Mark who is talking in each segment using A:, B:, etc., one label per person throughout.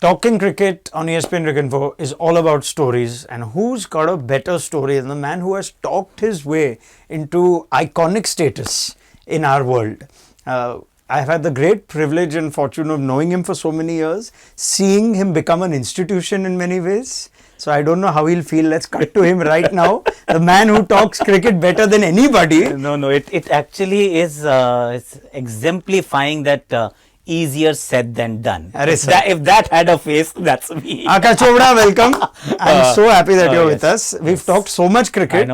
A: Talking cricket on ESPN Cricinfo is all about stories, and who's got a better story than the man who has talked his way into iconic status in our world. I've had the great privilege and fortune of knowing him for so many years, seeing him become an institution in many ways. So I don't know how he'll feel. Let's cut to him right now. The man who talks cricket better than anybody.
B: No, it actually is it's exemplifying that easier said than done. If that had a face, that's me.
A: Aakash Chopra, welcome. I'm so happy that you're with us. We've talked so much cricket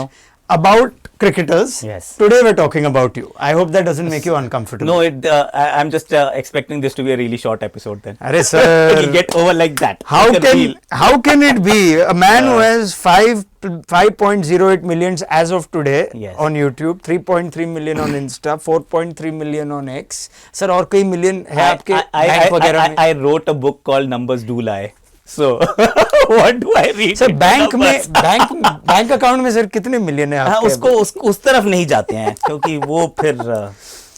A: about cricketers.
B: Yes.
A: Today we're talking about you. I hope that doesn't make you uncomfortable.
B: No, I'm just expecting this to be a really short episode then.
A: Arey sir.
B: It'll get over like that.
A: How can it be? A man who has 5.08 millions as of today on YouTube, 3.3 million on Insta, 4.3 million on X. Sir, और कई million है आपके bank वगैरह में?
B: I wrote a book called Numbers Do Lie. So what do I read?
A: Sir bank account में sir कितने million है आपके?
B: उसको उस तरफ नहीं जाते हैं क्योंकि वो फिर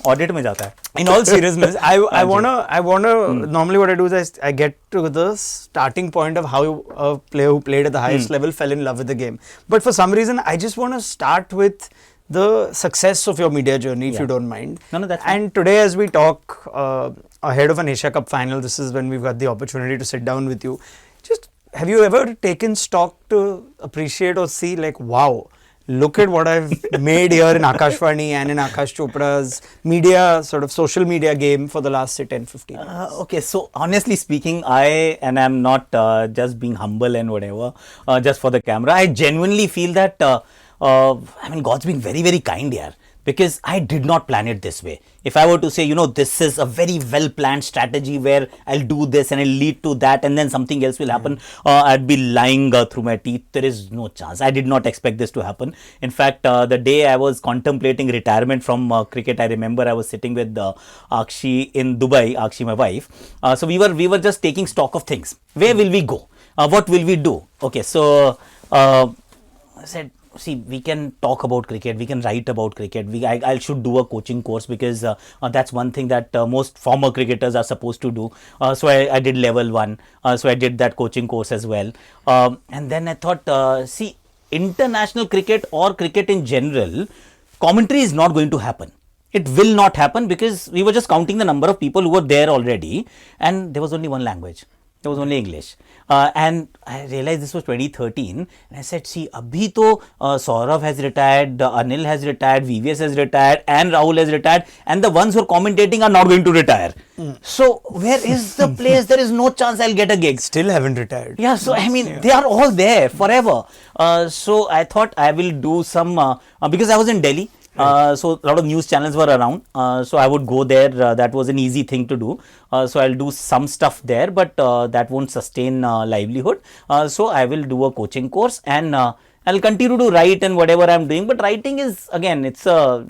B: ऑडिट में जाता है.
A: In all seriousness, I wanna normally what I do is I get to the starting point of how a player who played at the highest level fell in love with the game. But for some reason, I just want to start with the success of your media journey, if you don't mind.
B: No, that's fine.
A: And today, as we talk ahead of an Asia Cup final, this is when we've got the opportunity to sit down with you. Just have you ever taken stock to appreciate or see like, wow, look at what I've made here in Akashvani and in Akash Chopra's media, sort of social media game for the last, say, 10-15 years.
B: Okay, so honestly speaking, I'm not just being humble and whatever, just for the camera. I genuinely feel that, God's been very, very kind here. Because I did not plan it this way. If I were to say, this is a very well-planned strategy where I'll do this and it'll lead to that and then something else will happen, I'd be lying through my teeth. There is no chance. I did not expect this to happen. In fact, the day I was contemplating retirement from cricket, I remember I was sitting with Akshi in Dubai, Akshi, my wife. So we were just taking stock of things. Where will we go? What will we do? Okay, so I said, see, we can talk about cricket, we can write about cricket, I should do a coaching course because that's one thing that most former cricketers are supposed to do. So I did level 1, so I did that coaching course as well. And then I thought, see, international cricket or cricket in general, commentary is not going to happen. It will not happen because we were just counting the number of people who were there already and there was only one language. There was only English. And I realized this was 2013 and I said, see, abhi to Saurav has retired, Anil has retired, VVS has retired and Rahul has retired and the ones who are commentating are not going to retire. So where is the place? There is no chance I'll get a gig.
A: Still haven't retired.
B: Yeah, so I mean, they are all there forever. So I thought I will do some, because I was in Delhi. So a lot of news channels were around, so I would go there. That was an easy thing to do. So I'll do some stuff there, but that won't sustain livelihood. So I will do a coaching course and I'll continue to write and whatever I'm doing. But writing is, again, it's a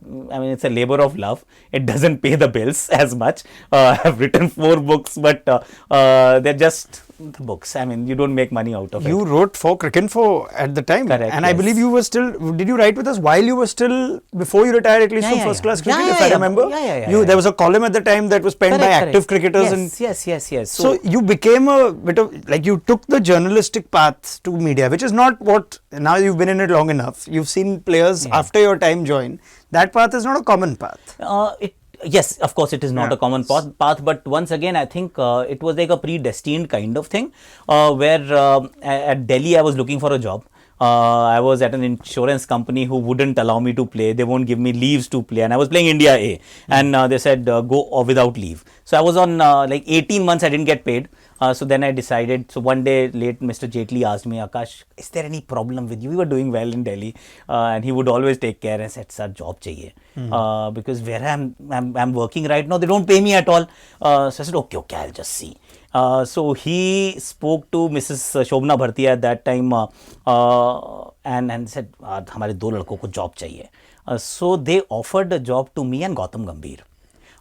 B: labor of love. It doesn't pay the bills as much. I've written 4 books, but they're just the books. I mean, you don't make money out of it.
A: You wrote for Cricinfo at the time.
B: Correct.
A: And I believe you were still, did you write with us while you were still, before you retired at least from first class cricket, if I remember? There was a column at the time that was penned by active cricketers.
B: Yes.
A: So you became a bit of, like you took the journalistic path to media, which is not what, now you've been in it long enough. You've seen players after your time join. That path is not a common path.
B: Yes, of course, it is not a common path, but once again, I think it was like a predestined kind of thing, where at Delhi, I was looking for a job. I was at an insurance company who wouldn't allow me to play. They won't give me leaves to play. And I was playing India A. And they said, go without leave. So I was on like 18 months, I didn't get paid. So then I decided, so one day late, Mr. Jaitley asked me, Akash, is there any problem with you? We were doing well in Delhi. And he would always take care. I said, sir, job chahiye. Because where I'm working right now, they don't pay me at all. So I said, okay, I'll just see. So he spoke to Mrs. Shobna Bhartiya at that time and said, हमारे 2 लड़कों को job चाहिए. So they offered a job to me and Gautam Gambhir.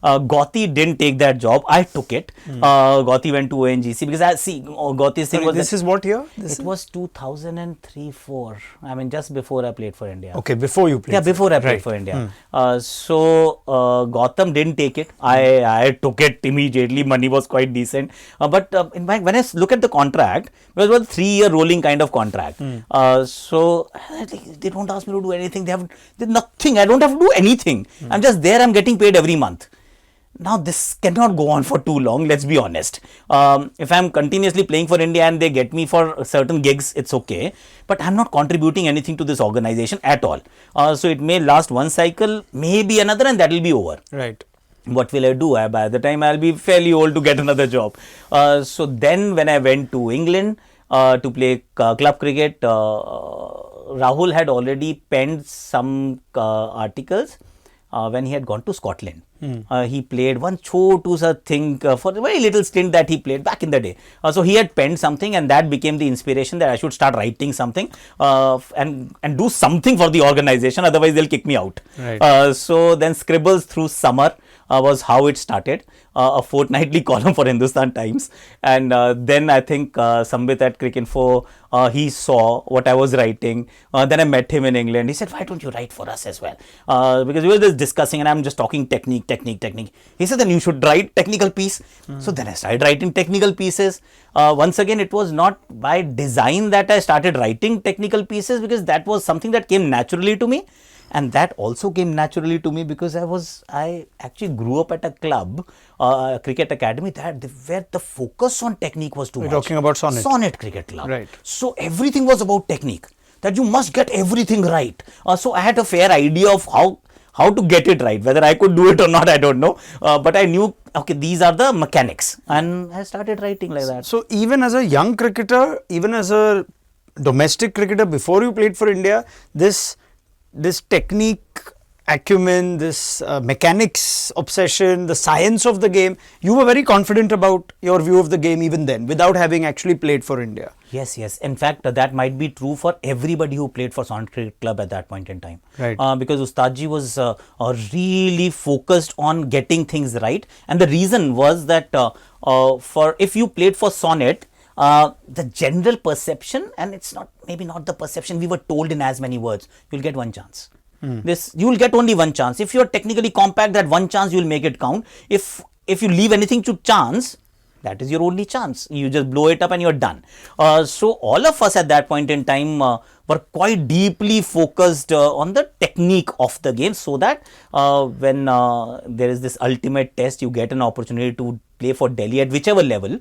B: Gauti didn't take that job. I took it. Gauti went to ONGC because I see Gauti's thing was
A: This is what year?
B: it was 2003-4. I mean, just before I played for India.
A: Okay, before you played.
B: Yeah, before I played for India. So Gautam didn't take it. I took it immediately. Money was quite decent. But in fact, when I look at the contract, it was a 3-year rolling kind of contract. So they don't ask me to do anything. They nothing. I don't have to do anything. I'm just there. I'm getting paid every month. Now this cannot go on for too long, let's be honest. If I'm continuously playing for India and they get me for certain gigs, it's okay. But I'm not contributing anything to this organization at all. So it may last one cycle, maybe another, and that will be over.
A: Right.
B: What will I do? By the time I'll be fairly old to get another job. So then when I went to England to play club cricket, Rahul had already penned some articles when he had gone to Scotland. He played one chotu sa thing for a very little stint that he played back in the day. So he had penned something, and that became the inspiration that I should start writing something and do something for the organization, otherwise they'll kick me out.
A: Right.
B: So then Scribbles through summer was how it started, a fortnightly column for Hindustan Times. And then I think Sambit at Cricinfo, he saw what I was writing. Then I met him in England. He said, why don't you write for us as well? Because we were just discussing and I'm just talking technique. He said, then you should write technical piece. So then I started writing technical pieces. Once again, it was not by design that I started writing technical pieces, because that was something that came naturally to me. And that also came naturally to me because I actually grew up at a club, cricket academy, where the focus on technique was too much.
A: You're talking about Sonnet.
B: Sonnet Cricket Club.
A: Right.
B: So everything was about technique, that you must get everything right. So I had a fair idea of how to get it right. Whether I could do it or not, I don't know. But I knew, okay, these are the mechanics. And I started writing like that.
A: So even as a young cricketer, even as a domestic cricketer, before you played for India, this technique acumen, this mechanics obsession, the science of the game, you were very confident about your view of the game even then, without having actually played for India.
B: Yes. In fact, that might be true for everybody who played for Sonnet Cricket Club at that point in time.
A: Right.
B: Because Ustadji was really focused on getting things right. And the reason was that if you played for Sonnet, the general perception, and it's maybe not the perception we were told in as many words, you'll get one chance. You will get only one chance. If you're technically compact, that one chance you'll make it count. If you leave anything to chance, that is your only chance. You just blow it up and you're done. So all of us at that point in time were quite deeply focused on the technique of the game, so that when there is this ultimate test, you get an opportunity to play for Delhi at whichever level,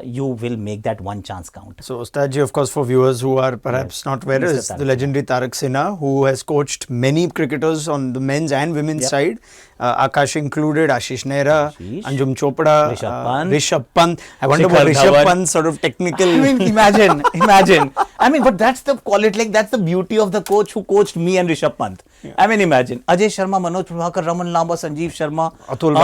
B: you will make that one chance count.
A: So Ustadji, of course, for viewers who are perhaps not aware, is the legendary Tarak Sinha, who has coached many cricketers on the men's and women's side. Aakash included, Ashish Nehra, Anjum Chopra, Rishabh Pant. I wonder what Rishabh Pant's sort of technical...
B: I mean, imagine. I mean, but that's the quality, like that's the beauty of the coach who coached me and Rishabh Pant. I mean, imagine. Ajay Sharma, Manoj Prabhakar, Raman Lamba, Sanjeev Sharma, Atul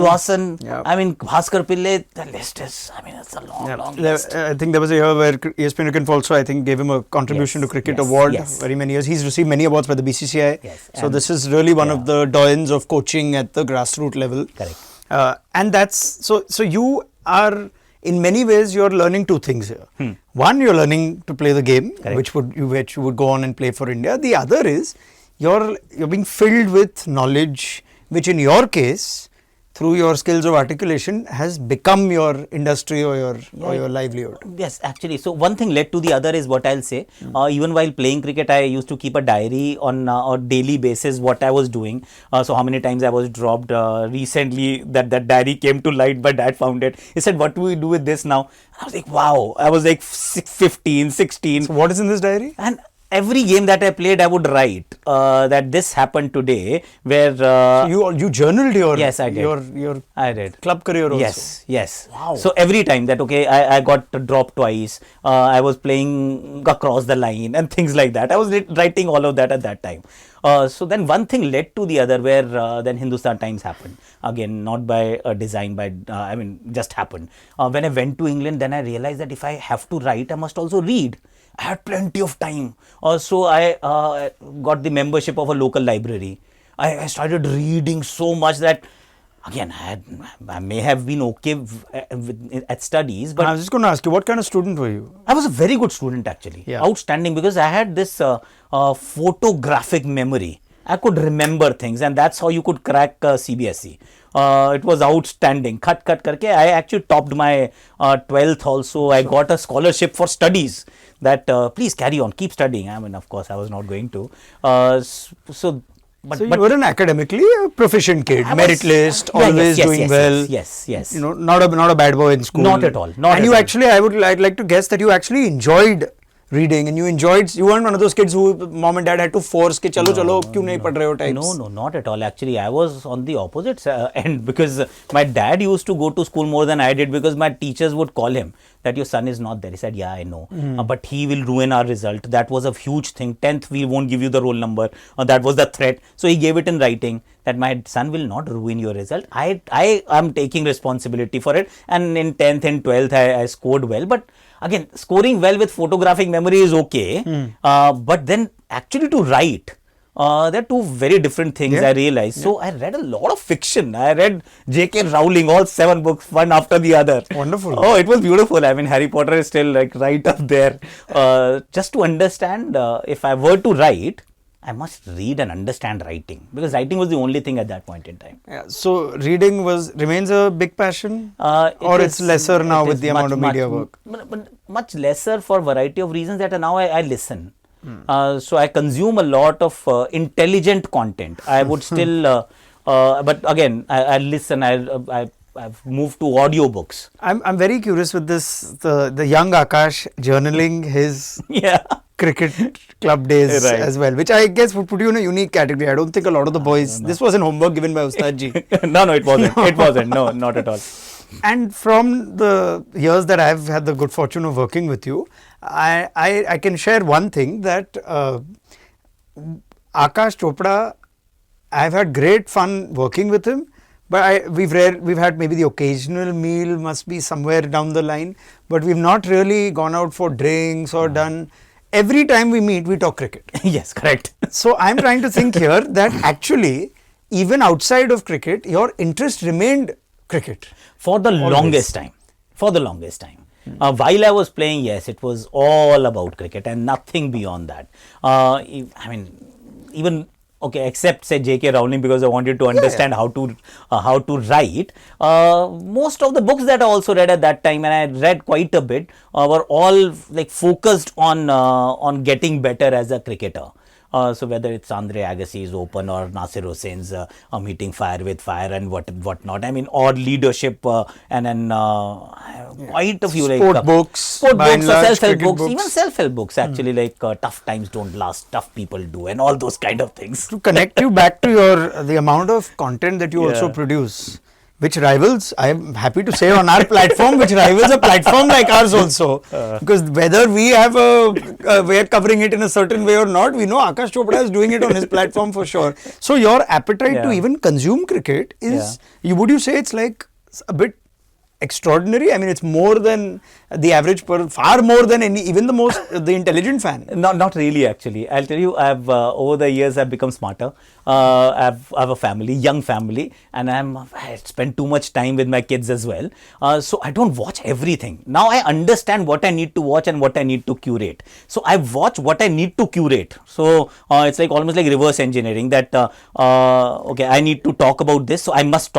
B: Vasan, I mean, Bhaskar Pillai, the list is, I mean, it's a long list.
A: I think there was a year where ESPN Cricinfo also, I think, gave him a contribution to cricket award very many years. He's received many awards by the BCCI. So this is really one of the doyens of coaching at the grassroots level.
B: Correct.
A: And that's, so you are, in many ways, you're learning two things here. One, you're learning to play the game, which you would go on and play for India. The other is, you're being filled with knowledge, which in your case, through your skills of articulation, has become your industry or your livelihood.
B: Yes, actually. So one thing led to the other is what I'll say. Even while playing cricket, I used to keep a diary on a daily basis what I was doing. So how many times I was dropped. Recently, that diary came to light. My dad found it. He said, what do we do with this now? I was like, wow. I was like 15, 16.
A: So what is in this diary?
B: And every game that I played, I would write that this happened today. Where
A: so you journaled your
B: I did. I did
A: club career also.
B: Yes.
A: Wow.
B: So every time that I got dropped twice, I was playing across the line and things like that. I was writing all of that at that time. So then one thing led to the other, where then Hindustan Times happened. Again, not by design, just happened. When I went to England, then I realized that if I have to write, I must also read. I had plenty of time. So I got the membership of a local library. I started reading so much that Again, I may have been okay at studies, but
A: I was just going to ask you, what kind of student were you?
B: I was a very good student actually.
A: Yeah.
B: Outstanding, because I had this photographic memory. I could remember things, and that's how you could crack CBSE. It was outstanding. Cut karke. I actually topped my 12th also. I got a scholarship for studies. That please carry on, keep studying. I mean, of course, I was not going to.
A: But you were an academically proficient kid, merit list, always doing well.
B: Yes.
A: You know, not a bad boy in school.
B: Not at all.
A: Actually, I'd like to guess that you actually enjoyed reading, and you weren't one of those kids who mom and dad had to force ke chalo kyun nahi pad rahe ho types.
B: No, not at all. Actually, I was on the opposite end, because my dad used to go to school more than I did, because my teachers would call him that your son is not there. He said, yeah, I know, but he will ruin our result. That was a huge thing. 10th, we won't give you the roll number. That was the threat. So he gave it in writing that my son will not ruin your result. I am taking responsibility for it. And in 10th and 12th, I scored well. But again, scoring well with photographic memory is okay. But then actually to write, they're two very different things, I realized. So I read a lot of fiction. I read J.K. Rowling, all 7 books, one after the other.
A: Wonderful.
B: Oh, it was beautiful. I mean, Harry Potter is still like right up there. Just to understand, if I were to write, I must read and understand writing, because writing was the only thing at that point in time.
A: Yeah, so reading remains a big passion, or it's lesser now with the amount of media work?
B: But much lesser for a variety of reasons, that now I listen. So I consume a lot of intelligent content. I would still, but again, I listen. I've moved to audiobooks.
A: I'm very curious with this, the young Aakash journaling his cricket club days as well, which I guess would put you in a unique category. I don't think a lot of the boys, this wasn't homework given by Ustad ji.
B: No, it wasn't. It wasn't. No, not at all.
A: And from the years that I've had the good fortune of working with you, I can share one thing, that Aakash Chopra, I've had great fun working with him, but we've had maybe the occasional meal, must be somewhere down the line, but we've not really gone out for drinks or done. Every time we meet, we talk cricket.
B: Yes, correct.
A: So I'm trying to think here that actually, even outside of cricket, your interest remained cricket.
B: For the longest time. While I was playing, yes, it was all about cricket and nothing beyond that. I mean, even except say J.K. Rowling, because I wanted to understand how to write. Most of the books that I also read at that time, and I read quite a bit, were all like focused on getting better as a cricketer. So whether it's Andre Agassi's Open or Nasir Hussain's Meeting Fire with Fire and whatnot. I mean, or leadership and then quite a few
A: sport books,
B: or self-help books, even self-help books actually, like tough times don't last, tough people do, and all those kind of things.
A: To connect you back to the amount of content that you also produce, which rivals, I am happy to say, on our platform, which rivals a platform like ours also. Because whether we have we're covering it in a certain way or not, we know Akash Chopra is doing it on his platform for sure. So your appetite to even consume cricket is, would you say it's like a bit extraordinary? I mean, it's more than the average person, far more than even the intelligent fan.
B: Not really, actually. I'll tell you, I've over the years I've become smarter. I have a family, young family, and I spend too much time with my kids as well. So I don't watch everything. Now I understand what I need to watch and what I need to curate. So I watch what I need to curate. So it's like almost like reverse engineering, that I need to talk about this, so I must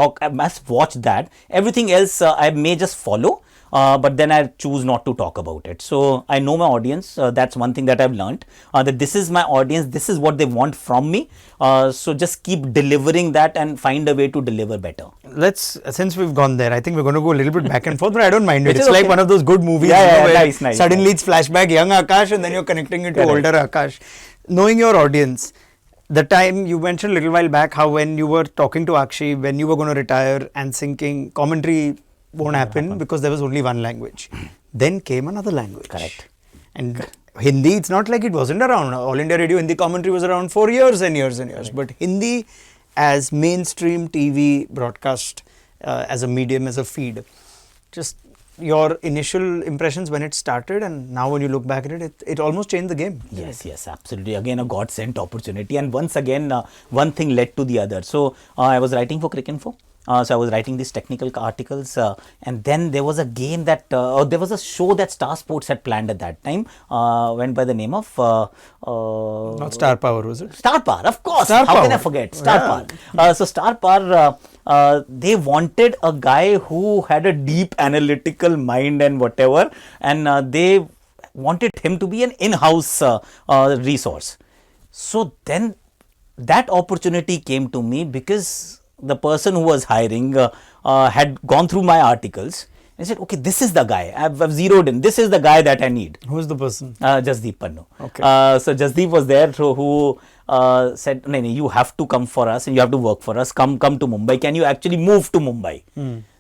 B: watch that. Everything else I may just follow. But then I choose not to talk about it. So I know my audience. That's one thing that I've learned, that this is my audience. This is what they want from me. So just keep delivering that and find a way to deliver better.
A: Since we've gone there, I think we're going to go a little bit back and forth, but I don't mind it. It's like one of those good movies where
B: nice,
A: suddenly it's flashback young Aakash and then you're connecting it to older Aakash. Knowing your audience, the time you mentioned a little while back how when you were talking to Akshi, when you were going to retire and thinking commentary won't happen because there was only one language. Then came another language.
B: Correct.
A: And Hindi, it's not like it wasn't around. All India Radio Hindi commentary was around for years and years and years. But Hindi as mainstream TV broadcast, as a medium, as a feed, just your initial impressions when it started and now when you look back at it, it almost changed the game.
B: Yes, absolutely. Again, a God-sent opportunity. And once again, one thing led to the other. So I was writing for Cricinfo. So I was writing these technical articles, and then there was a game that, or there was a show that Star Sports had planned at that time, went by the name of
A: Not Star Power, was it?
B: Star Power, of course.
A: Star
B: How can I
A: Power.
B: forget? Star
A: Yeah.
B: Power. So Star Power, they wanted a guy who had a deep analytical mind and whatever, and they wanted him to be an in-house resource. So then that opportunity came to me because the person who was hiring had gone through my articles and said, okay, this is the guy. I've zeroed in. This is the guy that I need.
A: Who is the person?
B: Jasdeep Pannu.
A: Okay.
B: So Jasdeep was there, who said, no, you have to come for us and you have to work for us. Come to Mumbai. Can you actually move to Mumbai?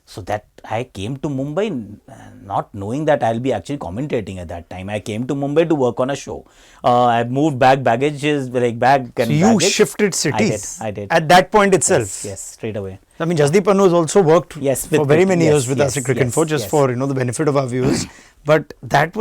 B: So that I came to Mumbai not knowing that I'll be actually commentating at that time. I came to Mumbai to work on a show. I moved baggages, like bag and
A: So you
B: baggage.
A: shifted cities.
B: I did.
A: At that point itself.
B: Yes, straight away.
A: I mean, Jasdeep Pannu has also worked
B: Yes,
A: for very many years with
B: yes,
A: us at Cricinfo, just
B: yes.
A: for the benefit of our viewers. But that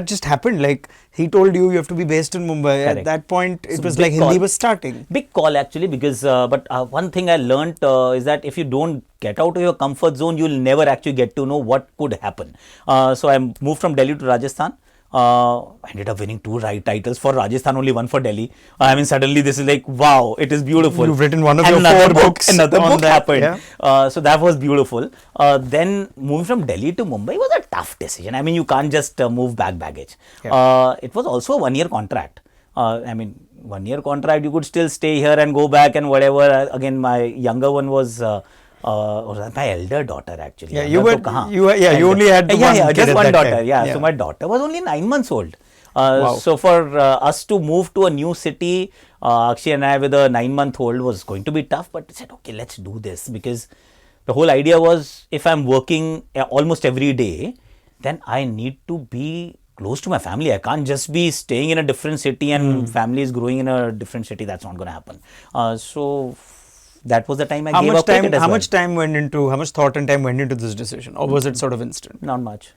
A: just happened. Like he told you have to be based in Mumbai.
B: Correct.
A: At that point, it
B: So
A: was
B: big
A: like Hindi
B: call.
A: was starting.
B: Big call actually, because but one thing I learnt is that if you don't get out of your comfort zone, you'll never actually get to know what could happen. So I moved from Delhi to Rajasthan. I ended up winning 2 titles for Rajasthan, only 1 for Delhi. I mean, suddenly this is like, wow, it is beautiful.
A: You've written one of your
B: Another
A: 4 books.
B: Another
A: on
B: book
A: that,
B: happened.
A: yeah.
B: So that was beautiful. Then moving from Delhi to Mumbai was a tough decision. I mean, you can't just move baggage.
A: Yeah.
B: It was also a 1-year contract. I mean, 1-year contract, you could still stay here and go back and whatever. Again, my younger one was my elder daughter actually.
A: Yeah,
B: Elder
A: you only had the one kid
B: just
A: at
B: one
A: that
B: daughter.
A: time.
B: Yeah.
A: Yeah.
B: So my daughter was only 9 months old.
A: Wow.
B: So for us to move to a new city, Akshay and I with a 9-month-old was going to be tough. But I said, okay, let's do this, because the whole idea was, if I'm working almost every day, then I need to be close to my family. I can't just be staying in a different city and family is growing in a different city. That's not going to happen. So that was the time I gave up cricket as
A: How
B: well.
A: much thought and time went into this decision, or was it sort of instant?
B: Not much.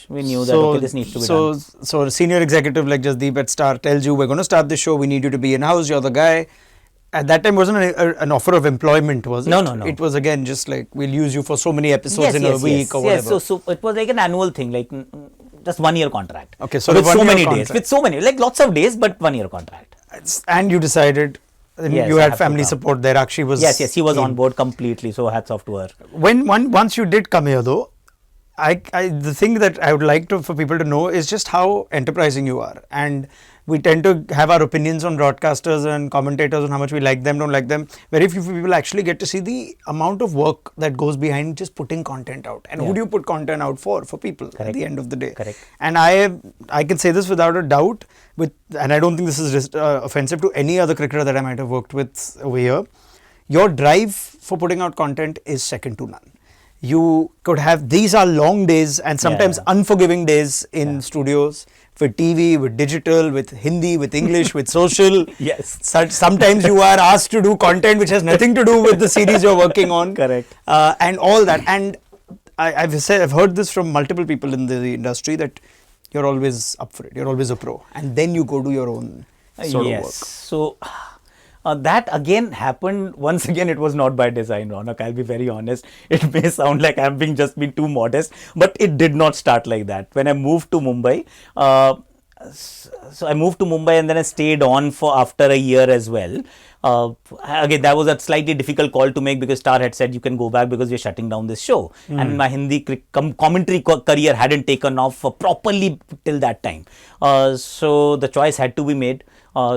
B: We knew that, okay, this needs to be done.
A: So a senior executive like Jasdeep at Star tells you, we're going to start this show, we need you to be in-house, you're the guy. At that time, wasn't an offer of employment, was it?
B: No.
A: It was again just like, we'll use you for so many episodes in a week or whatever.
B: Yes, so it was like an annual thing, like just 1-year contract.
A: Okay, so
B: with
A: a
B: so
A: 1-year
B: many
A: contract.
B: days, with so many, like lots of days, but 1-year contract.
A: And you decided,
B: Yes,
A: you
B: I
A: had
B: have to
A: family
B: come.
A: support there. Akshi was
B: Yes, he was
A: keen.
B: on board completely. So hats off to her.
A: Once you did come here though, the thing that I would like for people to know is just how enterprising you are. And we tend to have our opinions on broadcasters and commentators on how much we like them, don't like them. Very few people actually get to see the amount of work that goes behind just putting content out. And who do you put content out for? For people at the end of the day.
B: Correct.
A: And I can say this without a doubt, and I don't think this is offensive to any other cricketer that I might have worked with over here. Your drive for putting out content is second to none. You could have, these are long days and sometimes unforgiving days in studios, with TV, with digital, with Hindi, with English, with social.
B: Yes.
A: Sometimes you are asked to do content which has nothing to do with the series you're working on.
B: Correct.
A: And all that. And I've heard this from multiple people in the industry that you're always up for it. You're always a pro. And then you go do your own sort of work.
B: So that again happened. Once again, it was not by design, Raunak. I'll be very honest. It may sound like I'm being too modest, but it did not start like that. When I moved to Mumbai, so I moved to Mumbai and then I stayed on for after a year as well. Again, that was a slightly difficult call to make because Star had said you can go back because we're shutting down this show. And my Hindi commentary career hadn't taken off properly till that time. So the choice had to be made.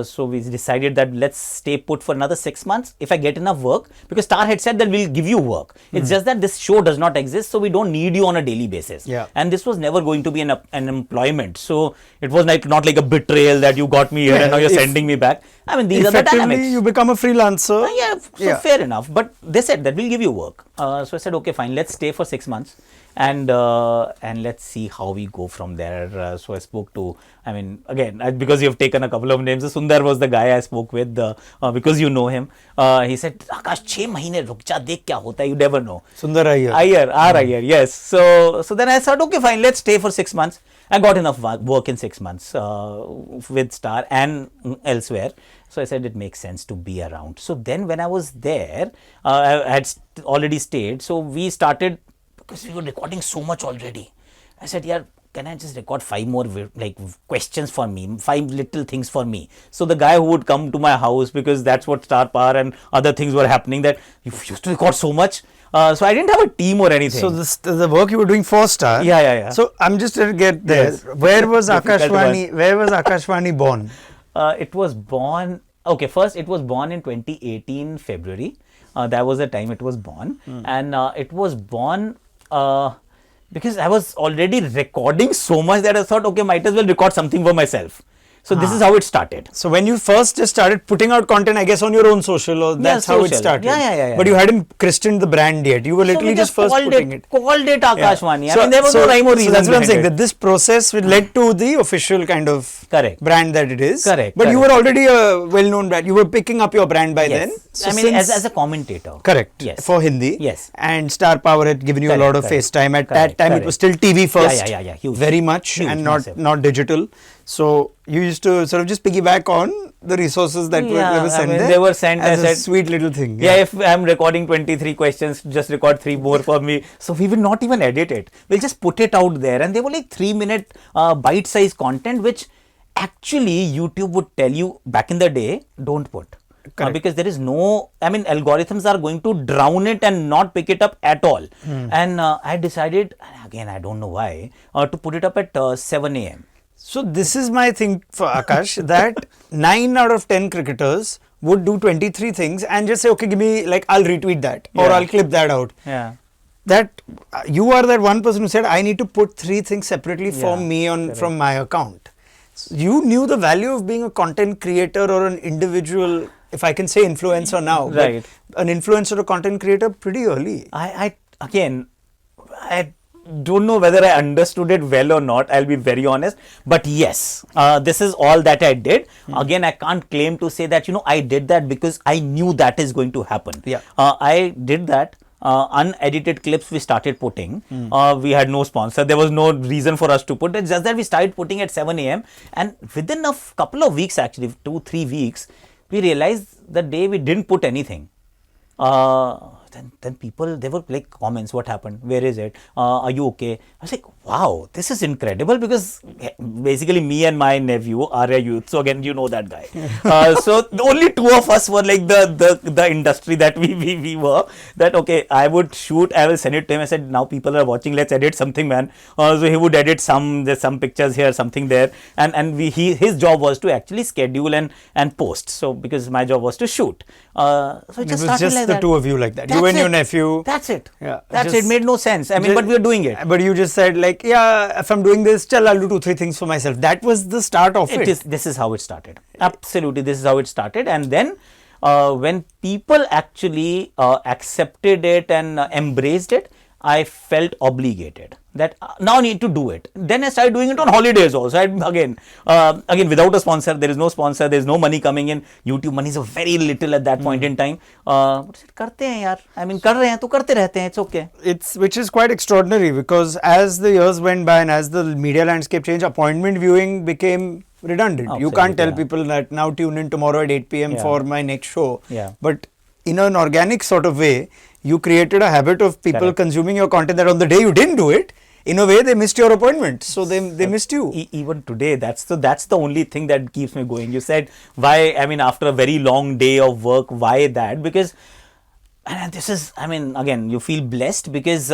B: So we decided that let's stay put for another 6 months if I get enough work, because Star had said that we'll give you work. It's just that this show does not exist, so we don't need you on a daily basis.
A: Yeah.
B: And this was never going to be an employment. So it was not like a betrayal that you got me here and now you're sending me back. I mean, these are the dynamics.
A: You become a freelancer.
B: So fair enough. But they said that we'll give you work. So I said, okay, fine, let's stay for 6 months. And let's see how we go from there. So I spoke to, I mean, again, because you've taken a couple of names, Sundar was the guy I spoke with because you know him. He said, Akash, 6 mahine ruk ja, dekh kya hota hai, you never know.
A: Sundar Iyer.
B: Iyer, yes. So then I said, okay, fine, let's stay for 6 months. I got enough work in 6 months with Star and elsewhere. So I said it makes sense to be around. So then when I was there, I had already stayed. So we started, because we were recording so much already. I said, yeah, can I just record 5 more like questions for me, 5 little things for me. So the guy who would come to my house, because that's what Star Power and other things were happening, that you used to record so much. So I didn't have a team or anything.
A: So the work you were doing for Star.
B: Yeah.
A: So I'm just trying to get there.
B: Yes.
A: Where was Akashvani? Where was Akashvani born?
B: It was born. Okay, first it was born in 2018 February. That was the time it was born, and it was born because I was already recording so much that I thought, okay, might as well record something for myself. So this is how it started.
A: So when you first just started putting out content, I guess on your own social, or that's how it started.
B: Yeah.
A: But you hadn't christened the brand yet. You were literally just first putting it.
B: Called it Akashwani.
A: So,
B: I mean, there was no rhyme or reason.
A: So that's what I'm saying.
B: It.
A: That this process led to the official kind of brand that it is.
B: Correct.
A: But you were already a well-known brand. You were picking up your brand by then.
B: So I mean, as a commentator.
A: Correct.
B: Yes.
A: For Hindi.
B: Yes.
A: And Star Power had given you a lot of face time. At that time, it was still TV first.
B: Yeah. Huge.
A: Very much,
B: Huge,
A: and
B: massive.
A: not digital. So you used to sort of just piggyback on the resources that were sent there.
B: They were sent
A: as a sweet little thing.
B: Yeah, if I'm recording 23 questions, just record 3 more for me. So we will not even edit it. We'll just put it out there. And they were like 3-minute bite-sized content, which actually YouTube would tell you back in the day, don't put. Because there is no, I mean, algorithms are going to drown it and not pick it up at all. And I decided, again, I don't know why, to put it up at 7 a.m.
A: So this is my thing for Aakash, that 9 out of 10 cricketers would do 23 things and just say, okay, give me, like, I'll retweet that or I'll clip that out.
B: Yeah.
A: That you are that one person who said, I need to put 3 things separately for me from my account. So you knew the value of being a content creator or an individual, if I can say influencer now,
B: right?
A: An influencer or content creator pretty early.
B: I don't know whether I understood it well or not. I'll be very honest. But yes, this is all that I did. Again, I can't claim to say that, I did that because I knew that is going to happen.
A: Yeah.
B: I did that. Unedited clips we started putting. We had no sponsor. There was no reason for us to put it. Just that we started putting at 7 a.m. And within a couple of weeks, actually, 2-3 weeks, we realized the day we didn't put anything. Then people, they were like comments, what happened? Where is it? Are you okay? I was like, wow, this is incredible, because basically me and my nephew are a youth. So again, you know that guy. So the only 2 of us were like the industry that we were. That okay, I would shoot, I will send it to him. I said, now people are watching, let's edit something, man. So he would edit there's some pictures here, something there. And his job was to actually schedule and post. So because my job was to shoot. So
A: it was just like the 2 of you like that. You and your nephew.
B: That's it.
A: Yeah.
B: That's it. Made no sense. I mean, but we are doing it.
A: But you just said like, yeah, if I'm doing this, I'll do 2-3 things for myself. That was the start of it.
B: This is how it started. Absolutely. This is how it started. And then when people actually accepted it and embraced it, I felt obligated that now I need to do it. Then I started doing it on holidays also. Again, without a sponsor, there is no sponsor, there is no money coming in. YouTube money is very little at that point in time. करते हैं यार. I mean, कर रहे हैं तो करते रहते हैं. It's okay.
A: Which is quite extraordinary, because as the years went by and as the media landscape changed, appointment viewing became redundant.
B: Absolutely,
A: you can't tell people that now tune in tomorrow at 8 p.m. for my next show.
B: Yeah.
A: But in an organic sort of way, you created a habit of people consuming your content that on the day you didn't do it, in a way they missed your appointment. So they missed you.
B: Even today, that's the only thing that keeps me going. You said, why, I mean, after a very long day of work, why that? Because, and this is, I mean, again, you feel blessed because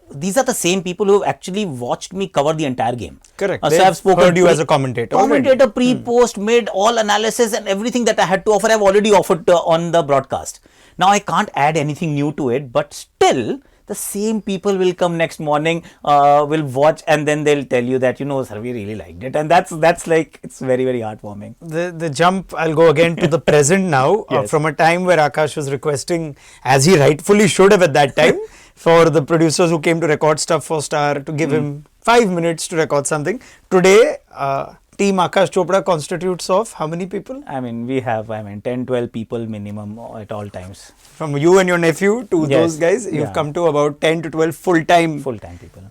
B: these are the same people who have actually watched me cover the entire game.
A: Correct.
B: So I've spoken
A: heard you as a commentator.
B: Commentator, pre-post, made all analysis and everything that I had to offer, I've already offered on the broadcast. Now I can't add anything new to it, but still the same people will come next morning, will watch, and then they'll tell you that, sir, we really liked it. And that's like, it's very, very heartwarming.
A: The jump, I'll go again to the present now, from a time where Aakash was requesting, as he rightfully should have at that time, for the producers who came to record stuff for Star to give him 5 minutes to record something. Today, Team Aakash Chopra constitutes of how many people?
B: I mean, we have, 10, 12 people minimum at all times.
A: From you and your nephew to those guys, you've come to about 10 to 12 full-time
B: people.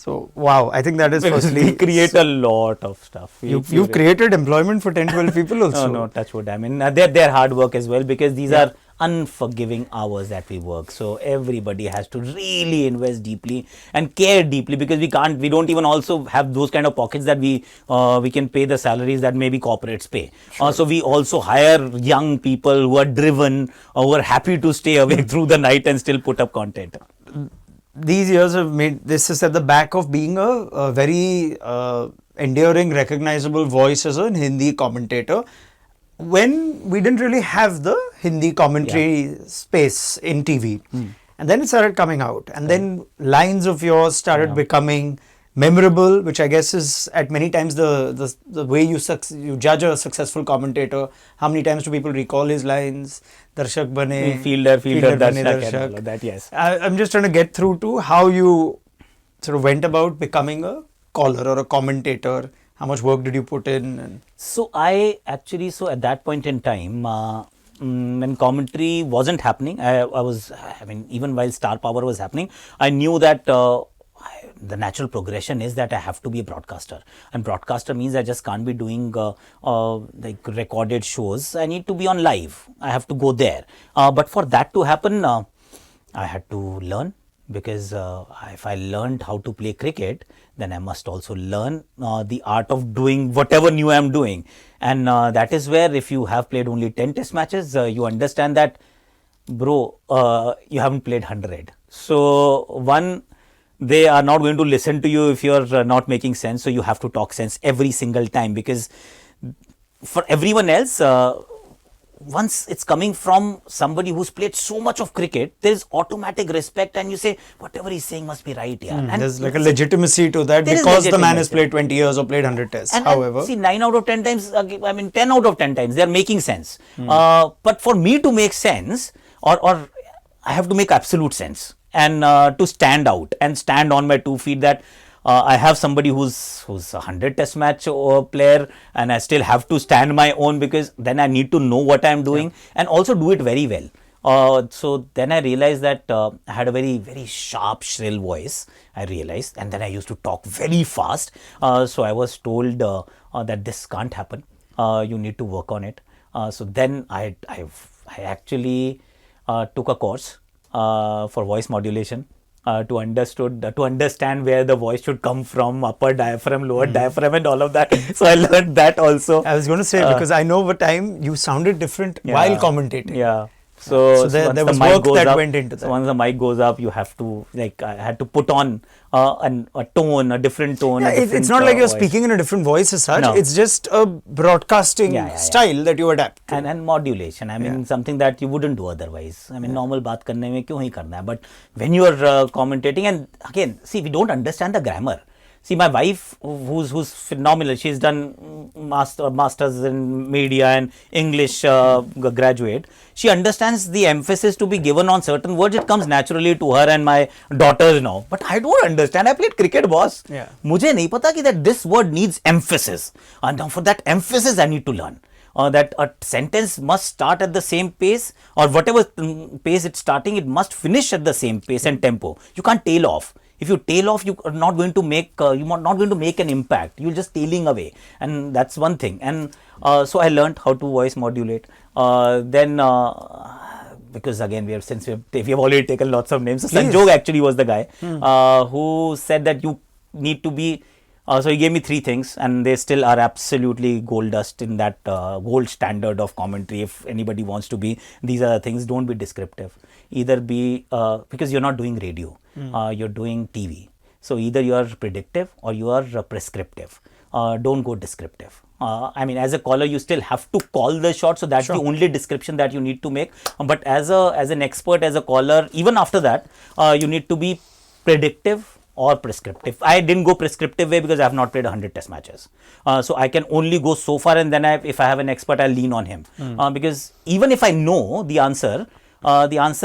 A: So, wow, I think that is
B: Because
A: firstly.
B: we create a lot of stuff.
A: You've created employment for 10, 12 people also.
B: No, touch wood. I mean, they're hard work as well, because these are unforgiving hours that we work. So everybody has to really invest deeply and care deeply, because we don't even also have those kind of pockets that we can pay the salaries that maybe corporates pay. So we also hire young people who are driven, or who are happy to stay awake through the night and still put up content.
A: These years have made this is at the back of being a very enduring, recognizable voice as a Hindi commentator. When we didn't really have the Hindi commentary space in TV, and then it started coming out, and then lines of yours started becoming memorable, which I guess is at many times the way you judge a successful commentator. How many times do people recall his lines? Darshak bane,
B: Fielder,
A: bane
B: Darshak, and all of that, yes.
A: I'm just trying to get through to how you sort of went about becoming a caller or a commentator. How much work did you put in? And
B: so at that point in time, when commentary wasn't happening, even while Star Power was happening, I knew that the natural progression is that I have to be a broadcaster, and broadcaster means I just can't be doing like recorded shows. I need to be on live. I have to go there. But for that to happen, I had to learn, because if I learned how to play cricket, then I must also learn the art of doing whatever new I am doing. And that is where, if you have played only 10 test matches, you understand that, bro, you haven't played 100. So one, they are not going to listen to you if you're not making sense. So you have to talk sense every single time, because for everyone else, once it's coming from somebody who's played so much of cricket, there's automatic respect, and you say whatever he's saying must be right. And
A: there's like a legitimacy to that, because the man has played 20 years or played 100 tests. However,
B: see, 9 out of 10 times, 10 out of 10 times, they're making sense. But for me to make sense, or I have to make absolute sense, and to stand out and stand on my 2 feet, that I have somebody who's a 100 test match player, and I still have to stand my own, because then I need to know what I'm doing and also do it very well. So then I realized that I had a very, very sharp, shrill voice, I realized, and then I used to talk very fast. So I was told that this can't happen. You need to work on it. So then I actually took a course for voice modulation. To understand where the voice should come from, upper diaphragm, lower diaphragm, and all of that. So I learned that also.
A: I was going to say, because I know over time you sounded different while commentating.
B: Yeah. So
A: there was work that went into that.
B: So once the mic goes up, you have to, I had to put on a tone, a different tone.
A: Yeah, it's not like you're speaking in a different voice as such. No. It's just a broadcasting style that you adapt to.
B: And modulation. I mean, something that you wouldn't do otherwise. I mean, normal baat karne mein kyun hi karna hai? But when you are commentating, and again, see, we don't understand the grammar. See, my wife, who's phenomenal, she's done masters in media and English graduate. She understands the emphasis to be given on certain words. It comes naturally to her and my daughters now. But I don't understand. I played cricket, boss. मुझे नहीं पता कि that this word needs emphasis. And now for that emphasis, I need to learn. That a sentence must start at the same pace, or whatever pace it's starting, it must finish at the same pace and tempo. You can't tail off. If you tail off, you are not going to make an impact. You're just tailing away, and that's one thing. And so I learned how to voice modulate. Then because again we have already taken lots of names. So Sanjog actually was the guy who said that you need to be. So he gave me 3 things, and they still are absolutely gold dust in that gold standard of commentary. If anybody wants to be, these are the things. Don't be descriptive. Either be because you're not doing radio. You're doing TV. So either you are predictive or you are prescriptive. Don't go descriptive. I mean, as a caller, you still have to call the shot. So that's the only description that you need to make. But as an expert, as a caller, even after that, you need to be predictive or prescriptive. I didn't go prescriptive way because I have not played 100 test matches. So I can only go so far, and then if I have an expert, I'll lean on him. Because even if I know the answer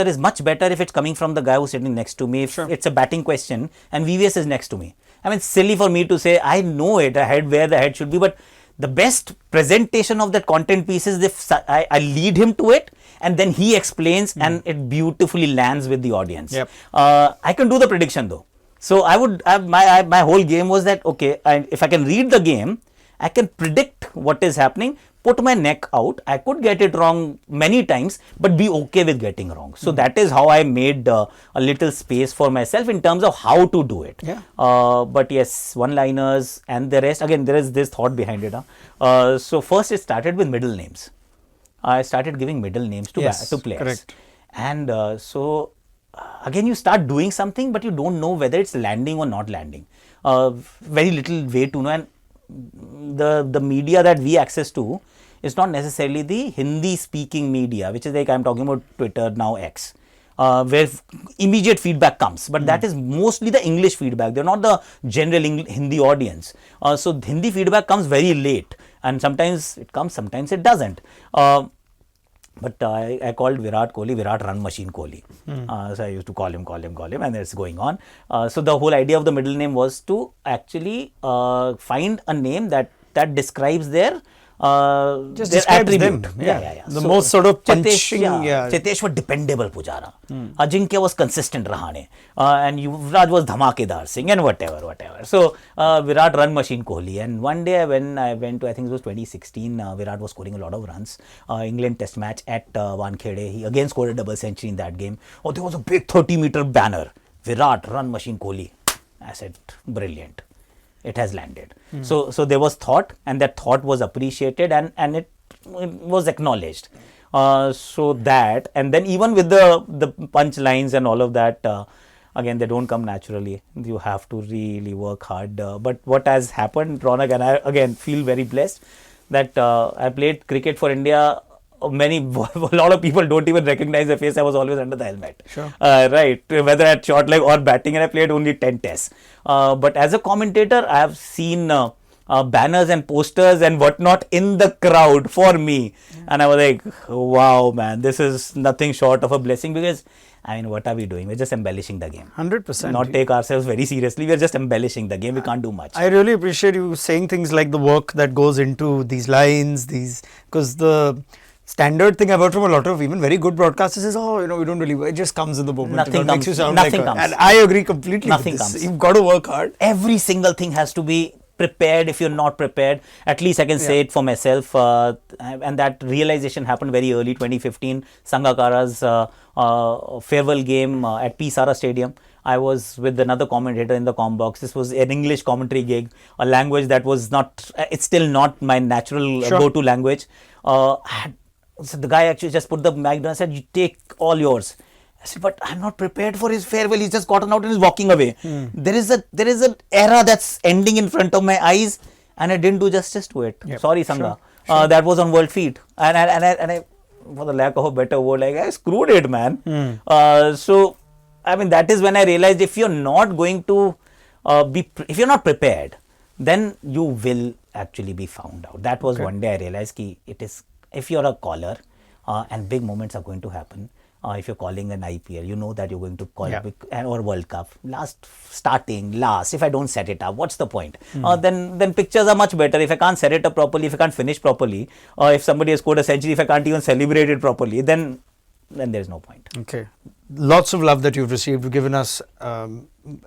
B: is much better if it's coming from the guy who's sitting next to me. If it's a batting question and VVS is next to me. I mean, it's silly for me to say, I know it ahead where the head should be, but the best presentation of that content piece is if I lead him to it, and then he explains and it beautifully lands with the audience. I can do the prediction though. So my whole game was that, okay, if I can read the game, I can predict what is happening, put my neck out. I could get it wrong many times, but be okay with getting wrong. So that is how I made a little space for myself in terms of how to do it.
A: Yeah.
B: But yes, one-liners and the rest, again, there is this thought behind it. So first it started with middle names. I started giving middle names to players.
A: Correct.
B: And so again, you start doing something, but you don't know whether it's landing or not landing. Very little way to know. And the media that we access to is not necessarily the Hindi speaking media, which is like I'm talking about Twitter, now X, where immediate feedback comes, but that is mostly the English feedback. They're not the general Hindi audience. So Hindi feedback comes very late, and sometimes it comes, sometimes it doesn't. But I called Virat Kohli Virat Run Machine Kohli. So I used to call him, and it's going on. So the whole idea of the middle name was to actually find a name that describes their
A: Just
B: their
A: describes
B: attribute.
A: them.
B: Yeah.
A: The most sort of punching.
B: Chitesh was dependable Pujara. Ajinkya was consistent Rahane. And Yuvraj was Dhamakedar Singh and whatever. So Virat Run Machine Kohli. And one day when I went to, I think it was 2016, Virat was scoring a lot of runs. England test match at Wankhede. He again scored a double century in that game. Oh, there was a big 30-meter banner. Virat Run Machine Kohli. I said, brilliant. It has landed. So there was thought, and that thought was appreciated, and it was acknowledged. So that, and then even with the punchlines and all of that, again, they don't come naturally. You have to really work hard. But what has happened, Raunak, and I again feel very blessed that I played cricket for India. A lot of people don't even recognize the face. I was always under the helmet.
A: Sure.
B: Right. Whether at short leg or batting, and I played only 10 tests. But as a commentator, I have seen banners and posters and whatnot in the crowd for me. And I was like, wow, man, this is nothing short of a blessing, because I mean, what are we doing? We're just embellishing the game.
A: 100%.
B: Not take ourselves very seriously. We're just embellishing the game. We can't do much.
A: I really appreciate you saying things like the work that goes into these lines, because the standard thing I've heard from a lot of even very good broadcasters is, we don't really, it just comes in the moment.
B: Nothing
A: Makes you sound
B: nothing
A: like
B: comes.
A: And I agree completely
B: Nothing
A: with this.
B: comes.
A: You've got to work hard.
B: Every single thing has to be prepared. If you're not prepared, at least I can say it for myself, and that realization happened very early, 2015, Sangakkara's farewell game at Pisara Stadium. I was with another commentator in the comm box. This was an English commentary gig, a language that was not, it's still not my natural go-to language. So the guy actually just put the mic down and said, "You take all yours." I said, "But I'm not prepared for his farewell. He's just gotten out and is walking away. There is an era that's ending in front of my eyes, and I didn't do justice to it. Sorry, Sangha. Sure. That was on world feed, and I, for the lack of a better word, like, I screwed it, man. So I mean, that is when I realized, if you're not going to if you're not prepared, then you will actually be found out. That was one day I realized ki it is. If you're a caller, and big moments are going to happen, if you're calling an IPL, you know that you're going to call or World Cup, starting last. If I don't set it up, what's the point? Then pictures are much better. If I can't set it up properly, if I can't finish properly, if somebody has scored a century, if I can't even celebrate it properly, then there's no point.
A: Okay. Lots of love that you've received. You've given us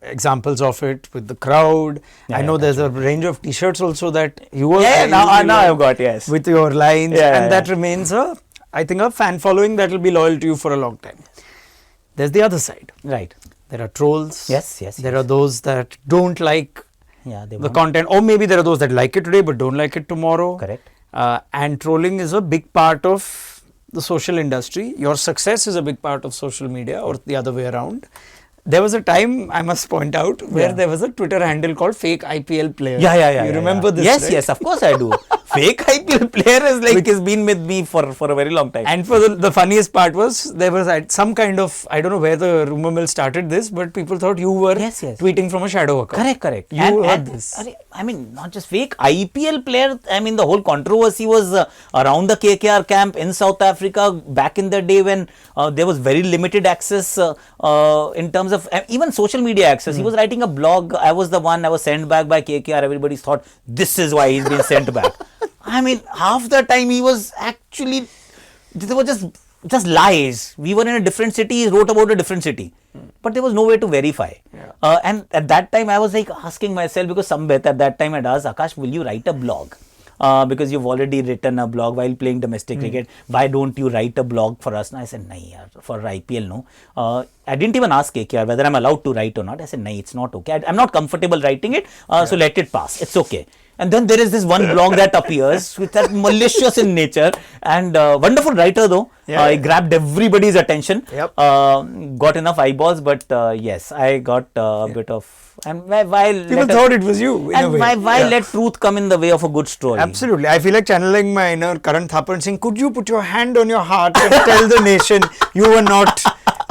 A: examples of it with the crowd. I know there's a range of t-shirts also that you were
B: now I've got, yes,
A: with your lines, and that remains I think a fan following that will be loyal to you for a long time. There's the other side.
B: Right.
A: There are trolls.
B: Yes.
A: There are those that don't like the content, or maybe there are those that like it today but don't like it tomorrow.
B: Correct.
A: And trolling is a big part of the social industry. Your success is a big part of social media, or the other way around. There was a time, I must point out, where there was a Twitter handle called Fake IPL Player. You remember this?
B: Yes,
A: right?
B: Yes, of course I do. Fake IPL Player has been with me for a very long time.
A: And for the funniest part was, there was some kind of, I don't know where the rumor mill started this, but people thought you were tweeting from a shadow account.
B: Correct.
A: You heard this.
B: I mean, not just fake IPL player. I mean, the whole controversy was around the KKR camp in South Africa back in the day when there was very limited access in terms of even social media access. He was writing a blog. I was sent back by KKR. Everybody thought this is why he's been sent back. I mean, half the time he was actually, there were just lies. We were in a different city, he wrote about a different city. But there was no way to verify. And at that time, I was like asking myself, because somewhere at that time I'd asked, Akash, will you write a blog? Because you've already written a blog while playing domestic cricket. Why don't you write a blog for us? And I said, nahi yaar, for IPL, no. I didn't even ask KKR whether I'm allowed to write or not. I said, nahi, it's not okay. I'm not comfortable writing it, so let it pass. It's okay. And then there is this one blog that appears with that malicious in nature and wonderful writer though. He grabbed everybody's attention. Got enough eyeballs, but yes, I got a bit of. And why
A: people thought it was you.
B: And why let truth come in the way of a good story?
A: Absolutely. I feel like channeling my inner Karan Thapar and saying, could you put your hand on your heart and tell the nation you were not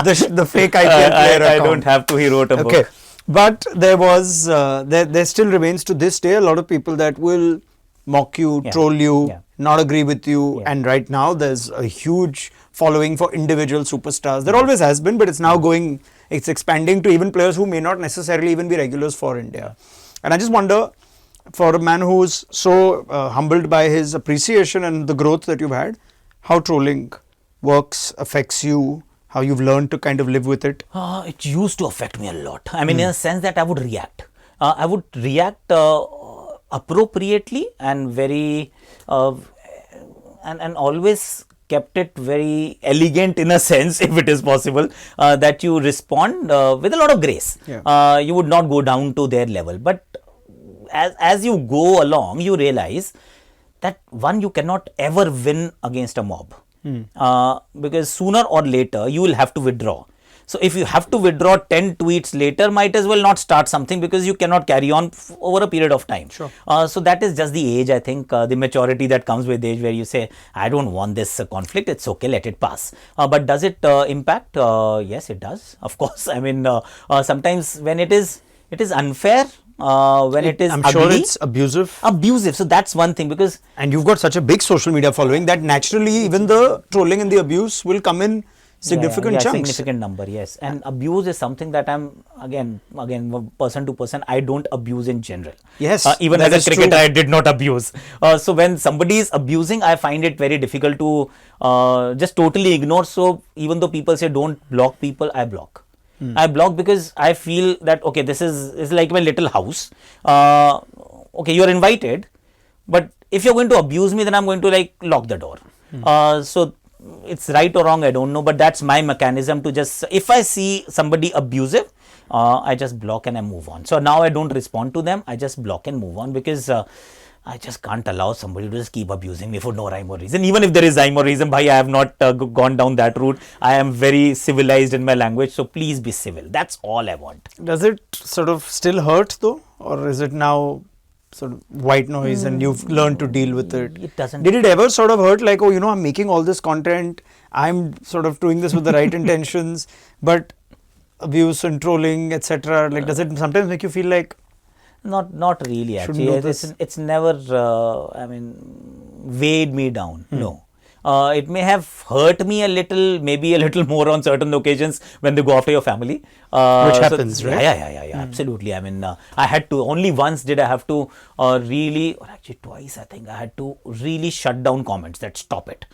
A: the fake IPL player?
B: I don't have to. He wrote a book.
A: But there was, there still remains to this day a lot of people that will mock you, troll you, not agree with you. And right now there's a huge following for individual superstars. There always has been, but it's now going, it's expanding to even players who may not necessarily even be regulars for India. And I just wonder, for a man who's so humbled by his appreciation and the growth that you've had, how trolling works, affects you, how you've learned to kind of live with it?
B: It used to affect me a lot. I mean, in a sense that I would react. I would react appropriately and very, and always kept it very elegant in a sense, if it is possible, that you respond with a lot of grace. You would not go down to their level. But as you go along, you realize that one, you cannot ever win against a mob. Because sooner or later you will have to withdraw. So if you have to withdraw 10 tweets later, might as well not start something, because you cannot carry on over a period of time. So that is just the age, I think, the maturity that comes with age, where you say, I don't want this conflict, it's okay, let it pass. But does it impact? Yes, it does, of course. I mean, sometimes when it is unfair, when it is
A: I'm
B: ugly,
A: sure it's abusive.
B: So that's one thing, because
A: and you've got such a big social media following that naturally even the trolling and the abuse will come in significant chunks.
B: Significant number, yes. And abuse is something that I'm again person to person, I don't abuse in general.
A: Yes,
B: even as a cricketer, I did not abuse. So when somebody is abusing, I find it very difficult to just totally ignore. So even though people say don't block people, I block. I block because I feel that, okay, this is like my little house. Okay, you're invited, but if you're going to abuse me, then I'm going to like lock the door. So it's right or wrong, I don't know, but that's my mechanism to just, if I see somebody abusive, I just block and I move on. So now I don't respond to them, I just block and move on, because I just can't allow somebody to just keep abusing me for no rhyme or reason. Even if there is rhyme or reason, bhai, I have not gone down that route. I am very civilized in my language, so please be civil. That's all I want.
A: Does it sort of still hurt though, or is it now sort of white noise and you've learned to deal with it?
B: It doesn't.
A: Did it ever sort of hurt, like, oh, you know, I'm making all this content, I'm sort of doing this with the right intentions, but abuse and trolling, etc. Like, does it sometimes make you feel like?
B: Not really, actually. It's never, I mean, weighed me down. No. It may have hurt me a little, maybe a little more on certain occasions when they go after your family.
A: Which happens, right?
B: Yeah, absolutely. I mean, I had to, only once did I have to really, or actually twice, I think, I had to really shut down comments, that stop it.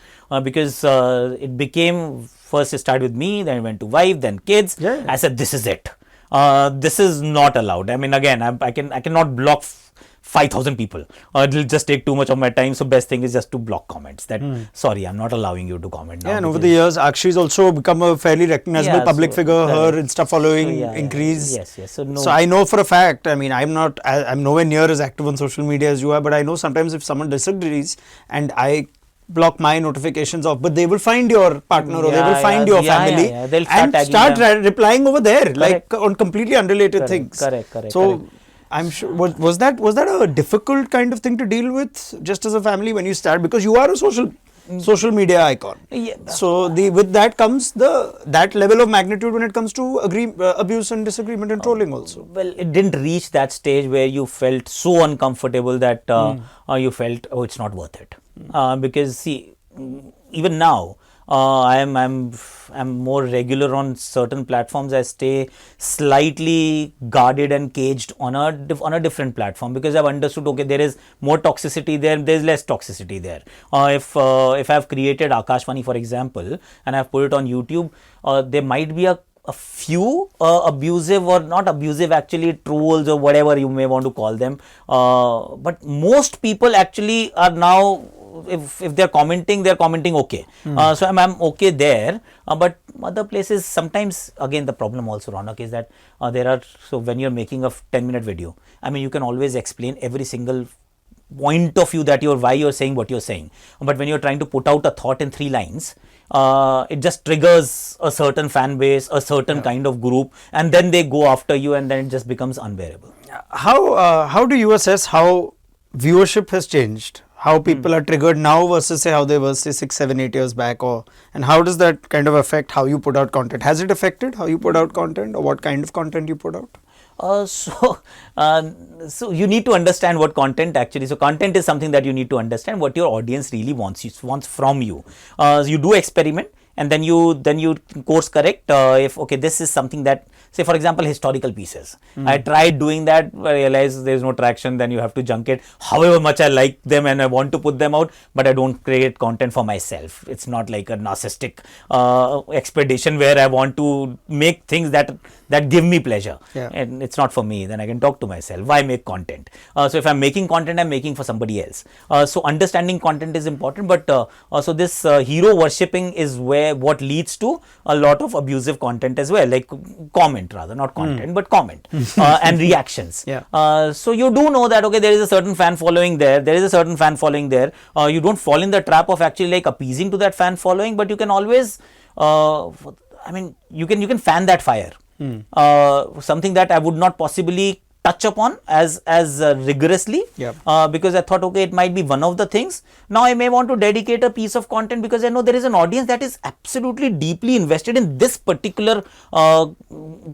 B: Because it became, first it started with me, then it went to wife, then kids. I said, this is it. This is not allowed. I mean, again, I cannot block 5,000 people. It will just take too much of my time. So best thing is just to block comments. That sorry, I'm not allowing you to comment now.
A: Yeah, and over the years, Akshi's also become a fairly recognizable public figure. Her Insta following increased.
B: Yes.
A: So I know for a fact. I mean, I'm nowhere near as active on social media as you are, but I know sometimes if someone disagrees and I block my notifications off, but they will find your partner or they will find your family
B: They'll
A: start replying over there, like on completely unrelated things.
B: Correct.
A: So I'm sure, was that a difficult kind of thing to deal with just as a family when you start, because you are a social media icon. So with that comes that level of magnitude when it comes to abuse and disagreement and trolling also.
B: Well, it didn't reach that stage where you felt so uncomfortable that you felt, oh, it's not worth it. Because see, even now, I'm more regular on certain platforms. I stay slightly guarded and caged on a different platform, because I've understood, okay, there is more toxicity there, there's less toxicity there. If I've created Akashvani, for example, and I've put it on YouTube, there might be a a few abusive or not abusive, actually trolls or whatever you may want to call them, but most people actually are now, if they're commenting okay. So I'm okay there, but other places sometimes, again, the problem also, Raunak, is that there are, so when you're making a 10-minute video, I mean, you can always explain every single point of view that why you're saying what you're saying, but when you're trying to put out a thought in 3 lines, it just triggers a certain fan base, a certain kind of group, and then they go after you, and then it just becomes unbearable.
A: How do you assess how viewership has changed? How people are triggered now versus say how they were say 6, 7, 8 years back, and how does that kind of affect how you put out content? Has it affected how you put out content, or what kind of content you put out?
B: So you need to understand what content actually. So content is something that you need to understand what your audience really wants from you. You do experiment, and then you course correct. If okay, this is something that, say for example, historical pieces. I tried doing that, I realized there's no traction. Then you have to junk it. However much I like them and I want to put them out, but I don't create content for myself. It's not like a narcissistic expedition where I want to make things that give me pleasure, and it's not for me. Then I can talk to myself. Why make content? So if I'm making content, I'm making for somebody else. So understanding content is important, but also this hero worshipping is what leads to a lot of abusive content as well, like comment, rather not content but comment and reactions. So you do know that okay, there is a certain fan following there is a certain fan following there. You don't fall in the trap of actually like appeasing to that fan following, but you can always I mean, you can fan that fire. Something that I would not possibly touch upon as rigorously, because I thought okay, it might be one of the things. Now I may want to dedicate a piece of content because I know there is an audience that is absolutely deeply invested in this particular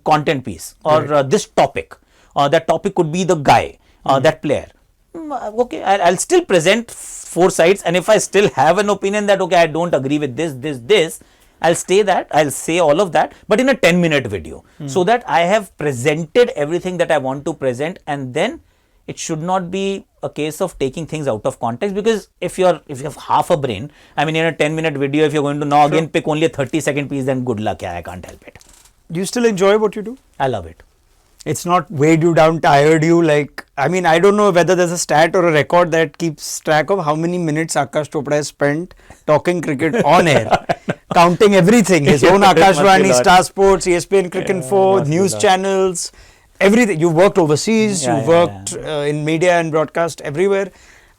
B: content piece or this topic. That topic could be the guy, that player. Okay, I'll still present 4 sides, and if I still have an opinion that okay, I don't agree with this, I'll say all of that, but in a 10-minute video, so that I have presented everything that I want to present, and then it should not be a case of taking things out of context, because if you have half a brain, I mean, in a 10-minute video, if you're going to now again pick only a 30-second piece, then good luck, I can't help it.
A: Do you still enjoy what you do?
B: I love it.
A: It's not weighed you down, tired you, like, I mean, I don't know whether there's a stat or a record that keeps track of how many minutes Akash Chopra has spent talking cricket on air, counting everything, his own Akashvani, Star Sports, ESPN, Cricinfo, news channels, everything. You've worked overseas, you've worked in media and broadcast everywhere.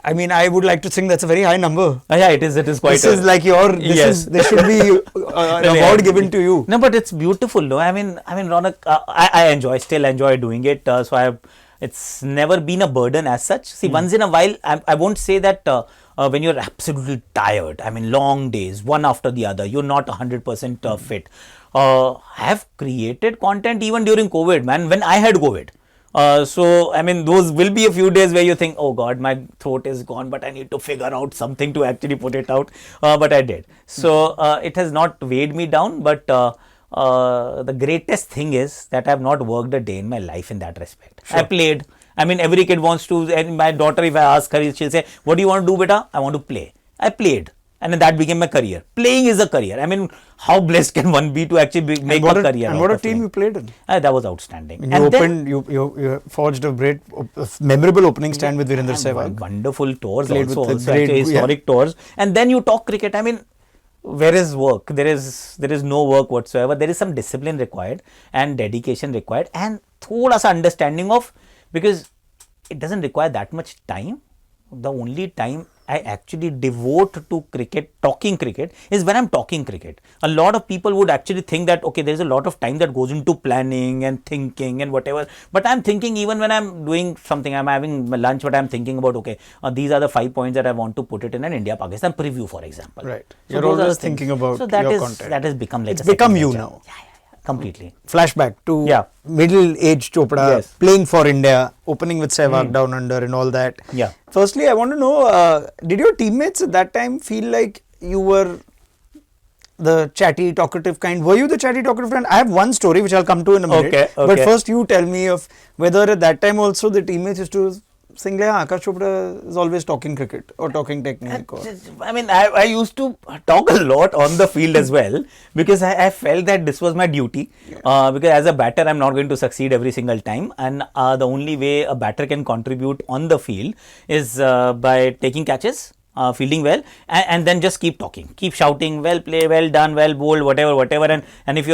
A: I mean, I would like to think that's a very high number.
B: Yeah, it is quite.
A: This is like your, there should be an award given to you.
B: No, but it's beautiful, no? I mean, Raunak, I still enjoy doing it. So it's never been a burden as such. See, once in a while, I won't say that when you're absolutely tired, I mean, long days, one after the other, you're not 100% fit. I have created content even during COVID, man, when I had COVID. So, I mean, those will be a few days where you think, oh God, my throat is gone, but I need to figure out something to actually put it out. But I did. So, it has not weighed me down, but the greatest thing is that I have not worked a day in my life in that respect. I played. I mean, every kid wants to, and my daughter, if I ask her, she'll say, what do you want to do, beta? I want to play. I played. And then that became my career. Playing is a career. I mean, how blessed can one be to actually make a career?
A: And what a team you played in?
B: That was outstanding.
A: You forged a great, memorable opening stand with Virender Sehwag.
B: Wonderful tours also historic tours. And then you talk cricket. I mean, where is work? There is no work whatsoever. There is some discipline required and dedication required, and thoda sa understanding of, because it doesn't require that much time. The only time I actually devote to cricket, talking cricket, is when I'm talking cricket. A lot of people would actually think that, okay, there's a lot of time that goes into planning and thinking and whatever. But I'm thinking, even when I'm doing something, I'm having my lunch, but I'm thinking about, okay, these are the 5 points that I want to put it in an India-Pakistan preview, for example.
A: Right. So you're always thinking about your content.
B: That has become like
A: it's become you now.
B: Yeah. Completely.
A: Flashback to middle-aged Chopra, playing for India, opening with Sehwag down under and all that.
B: Yeah.
A: Firstly, I want to know, did your teammates at that time feel like you were the chatty, talkative kind? Were you the chatty, talkative kind? I have one story which I'll come to in a minute.
B: Okay.
A: But first you tell me of whether at that time also the teammates used to saying, yeah, Akash Chopra is always talking cricket or talking technique? Or...
B: I mean, I used to talk a lot on the field as well, because I felt that this was my duty. Because as a batter, I'm not going to succeed every single time, and the only way a batter can contribute on the field is by taking catches, fielding well, and then just keep talking, keep shouting, well play, well done, well bowled, whatever, and if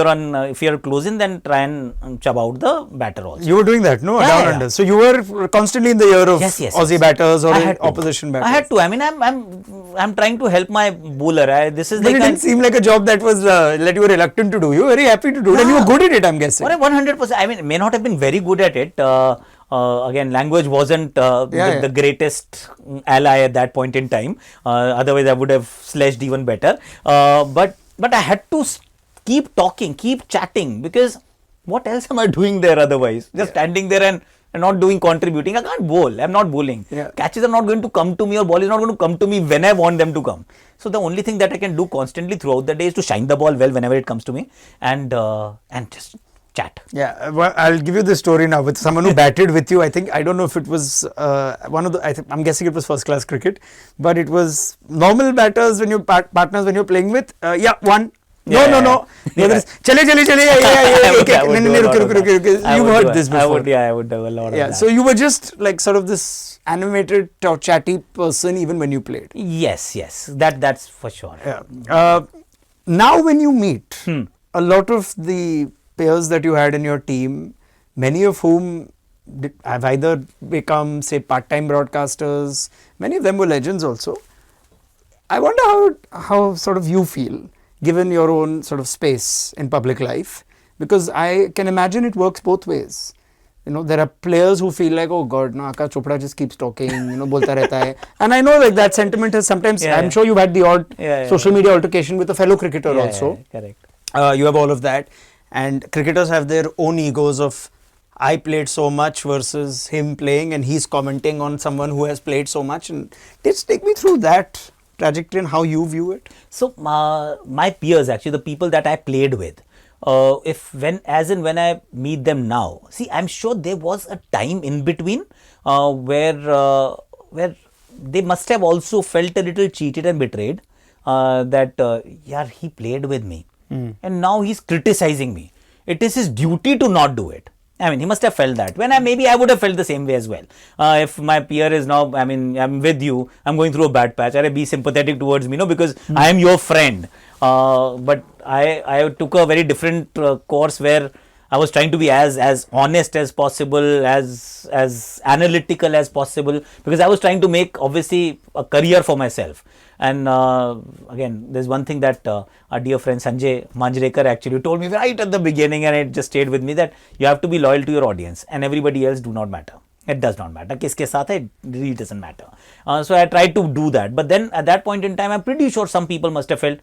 B: you're closing, then try and chub out the batter also.
A: You were doing that, no? Down under. So you were constantly in the ear of Aussie batters or opposition batters.
B: I had to. I mean, I'm trying to help my bowler.
A: But it didn't seem like a job that was that you were reluctant to do. You were very happy to do it, and you were good at it, I'm guessing.
B: 100%. I mean, may not have been very good at it. Again, language wasn't the greatest ally at that point in time. Otherwise, I would have sledged even better. But I had to keep talking, keep chatting, because what else am I doing there otherwise? Just standing there and not contributing. I can't bowl. I'm not bowling. Catches are not going to come to me, or ball is not going to come to me when I want them to come. So the only thing that I can do constantly throughout the day is to shine the ball well whenever it comes to me, and just chat.
A: Yeah, well, I'll give you this story now with someone who batted with you. I don't know if it was one of the, I'm guessing it was first class cricket, but it was normal batters when you partners when you're playing with. One. No. The other is, chale. You've heard this before.
B: I would have a lot of that.
A: So you were just like sort of this animated or chatty person even when you played.
B: Yes. That's for sure.
A: Yeah. Now when you meet, a lot of the players that you had in your team, many of whom have either become, say, part-time broadcasters, many of them were legends also. I wonder how sort of you feel, given your own sort of space in public life, because I can imagine it works both ways. You know, there are players who feel like, oh God, no, Akash Chopra just keeps talking, bolta rehta hai. And I know like that sentiment has sometimes, I'm sure you've had the odd social media altercation with a fellow cricketer also.
B: Correct.
A: You have all of that. And cricketers have their own egos of, I played so much versus him playing, and he's commenting on someone who has played so much. And just take me through that trajectory and how you view it.
B: So my peers, actually the people that I played with, when I meet them now, see, I'm sure there was a time in between where they must have also felt a little cheated and betrayed, that he played with me. And now he's criticizing me. It is his duty to not do it. I mean, he must have felt that. Maybe I would have felt the same way as well. If my peer is now, I mean, I'm with you, I'm going through a bad patch, be sympathetic towards me, because I am your friend. But I took a very different course where I was trying to be as honest as possible, as analytical as possible, because I was trying to make, obviously, a career for myself. And again, there's one thing that our dear friend Sanjay Manjrekar actually told me right at the beginning, and it just stayed with me, that you have to be loyal to your audience, and everybody else do not matter. It does not matter. Kiske saath hai, it really doesn't matter. So I tried to do that. But then at that point in time, I'm pretty sure some people must have felt,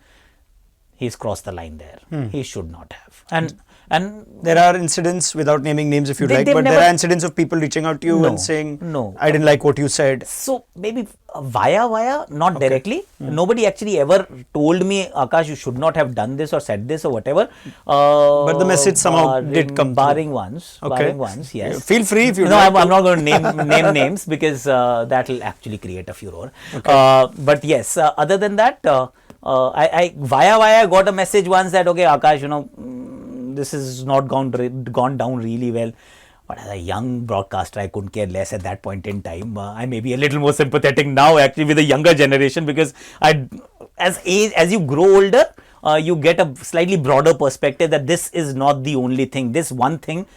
B: he's crossed the line there. He should not have. And
A: there are incidents, without naming names if you like, but there are incidents of people reaching out to you and saying, I didn't like what you said.
B: So maybe via, not directly. Nobody actually ever told me, Akash, you should not have done this or said this or whatever.
A: But the message somehow did come
B: barring once, yes.
A: Feel free if you
B: like. I'm not going to name names, because that will actually create a furor. But yes, other than that, I via got a message once that, okay, Akash, this has not gone down really well. But as a young broadcaster, I couldn't care less at that point in time. I may be a little more sympathetic now, actually, with the younger generation, because as you grow older, you get a slightly broader perspective that this is not the only thing. This one thing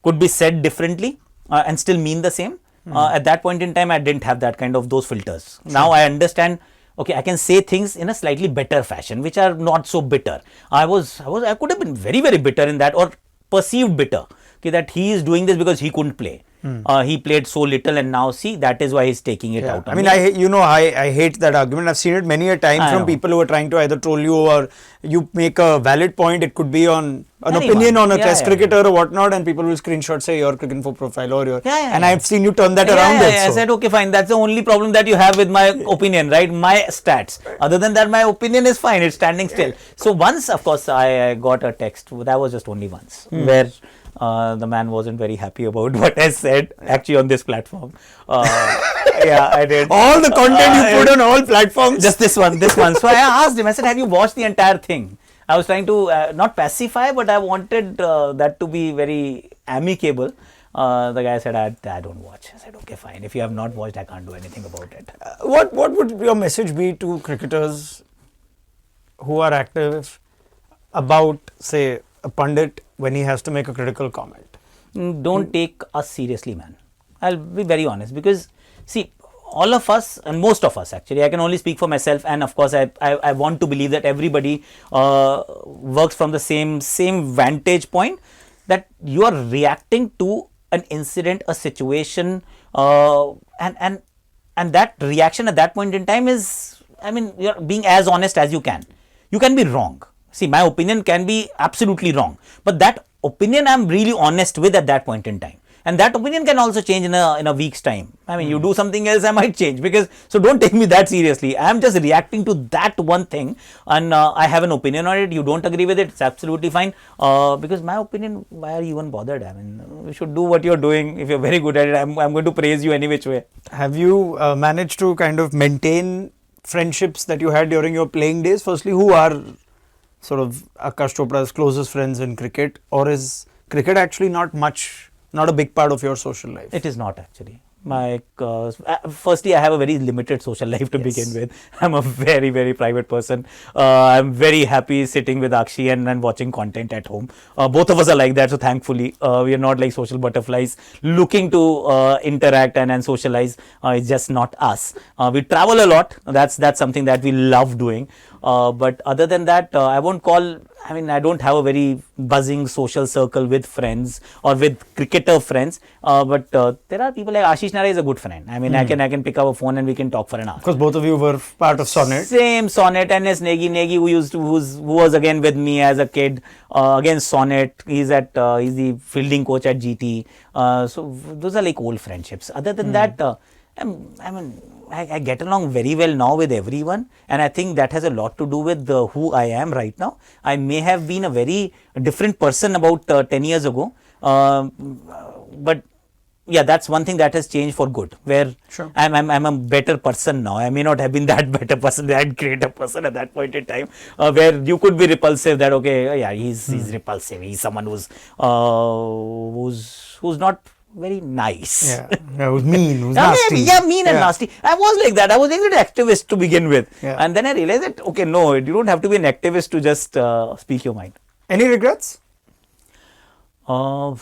B: could be said differently and still mean the same. At that point in time, I didn't have that kind of those filters. Sure. Now I understand. Okay, I can say things in a slightly better fashion, which are not so bitter. I could have been very, very bitter in that, or perceived bitter, okay, that he is doing this because he couldn't play. He played so little, and now see, that is why he's taking it out on me.
A: I hate that argument. I've seen it many a time from people who are trying to either troll you, or you make a valid point. It could be on an opinion on a test cricketer or whatnot, and people will screenshot, say, your Cricinfo profile or your... And I've seen you turn that around also.
B: I said, okay, fine, that's the only problem that you have with my opinion, right? My stats. Other than that, my opinion is fine. It's standing still. So once, of course, I got a text. That was just only once, where The man wasn't very happy about what I said actually on this platform. Yeah, I did.
A: All the content you put on all platforms.
B: Just this one. So I asked him, I said, have you watched the entire thing? I was trying to not pacify, but I wanted that to be very amicable. The guy said, I don't watch. I said, okay, fine. If you have not watched, I can't do anything about it.
A: What would your message be to cricketers who are active about, say, a pundit when he has to make a critical comment?
B: Don't take us seriously, man. I'll be very honest, because see, all of us, and most of us actually, I can only speak for myself, and of course I want to believe that everybody works from the same vantage point, that you are reacting to an incident, a situation, and that reaction at that point in time is, I mean, you're being as honest as you can. You can be wrong. See, my opinion can be absolutely wrong, but that opinion I'm really honest with at that point in time. And that opinion can also change in a week's time. I mean, you do something else, I might change, so don't take me that seriously. I'm just reacting to that one thing, and I have an opinion on it. You don't agree with it, it's absolutely fine. Because my opinion, why are you even bothered? I mean, you should do what you're doing. If you're very good at it, I'm going to praise you any which way.
A: Have you managed to kind of maintain friendships that you had during your playing days? Firstly, who are sort of Akash Chopra's closest friends in cricket, or is cricket actually not a big part of your social life?
B: It is not actually. Firstly, I have a very limited social life to begin with. I'm a very, very private person. I'm very happy sitting with Akshi and watching content at home. Both of us are like that, so thankfully, we are not like social butterflies looking to interact and socialize. It's just not us. We travel a lot. That's something that we love doing. But other than that, I don't have a very buzzing social circle with friends or with cricketer friends. But there are people like Ashish Nara is a good friend. I mean, I can pick up a phone and we can talk for an hour.
A: Because both of you were part of Sonnet.
B: Same Sonnet, and yes, Negi who was again with me as a kid. Again Sonnet. He's the fielding coach at GT. So those are like old friendships. Other than that, I get along very well now with everyone, and I think that has a lot to do with who I am right now. I may have been a very different person about 10 years ago, but yeah, that's one thing that has changed for good, where
A: sure.
B: I'm a better person now. I may not have been that better person, that greater person at that point in time, where you could be repulsive, that okay, yeah, he's repulsive, he's someone who's not very nice.
A: Yeah, who's mean, who's nasty.
B: Yeah, mean and nasty. I was like that. I was a little activist to begin with.
A: Yeah.
B: And then I realized that, okay, no, you don't have to be an activist to just speak your mind.
A: Any regrets?
B: There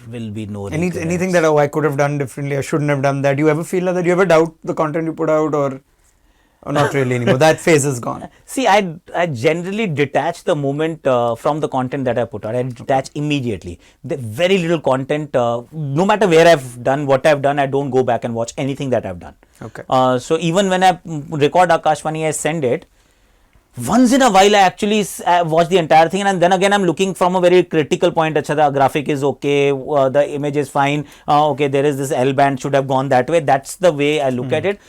B: will be no regrets.
A: Anything that, I could have done differently, I shouldn't have done that. Do you ever feel like that? Do you ever doubt the content you put out, or not really anymore? That phase is gone.
B: See, I generally detach the moment from the content that I put out. I detach immediately. The very little content, no matter where I've done, what I've done, I don't go back and watch anything that I've done.
A: Okay.
B: So even when I record Akashvani, I send it. Once in a while, I actually watch the entire thing, and then again, I'm looking from a very critical point. Achha, the graphic is okay, the image is fine. Okay, there is this L band, should have gone that way. That's the way I look at it.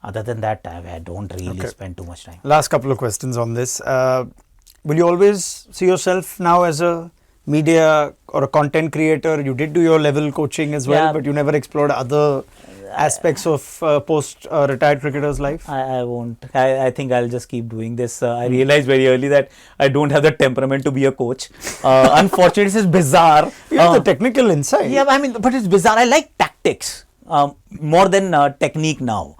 B: Other than that, I don't really spend too much time.
A: Last couple of questions on this. Will you always see yourself now as a media or a content creator? You did do your level coaching as well, but you never explored other aspects of post-retired cricketer's life?
B: I won't. I think I'll just keep doing this. I realized very early that I don't have the temperament to be a coach. Unfortunately, this is bizarre.
A: You have the technical insight.
B: Yeah, but it's bizarre. I like tactics more than technique now.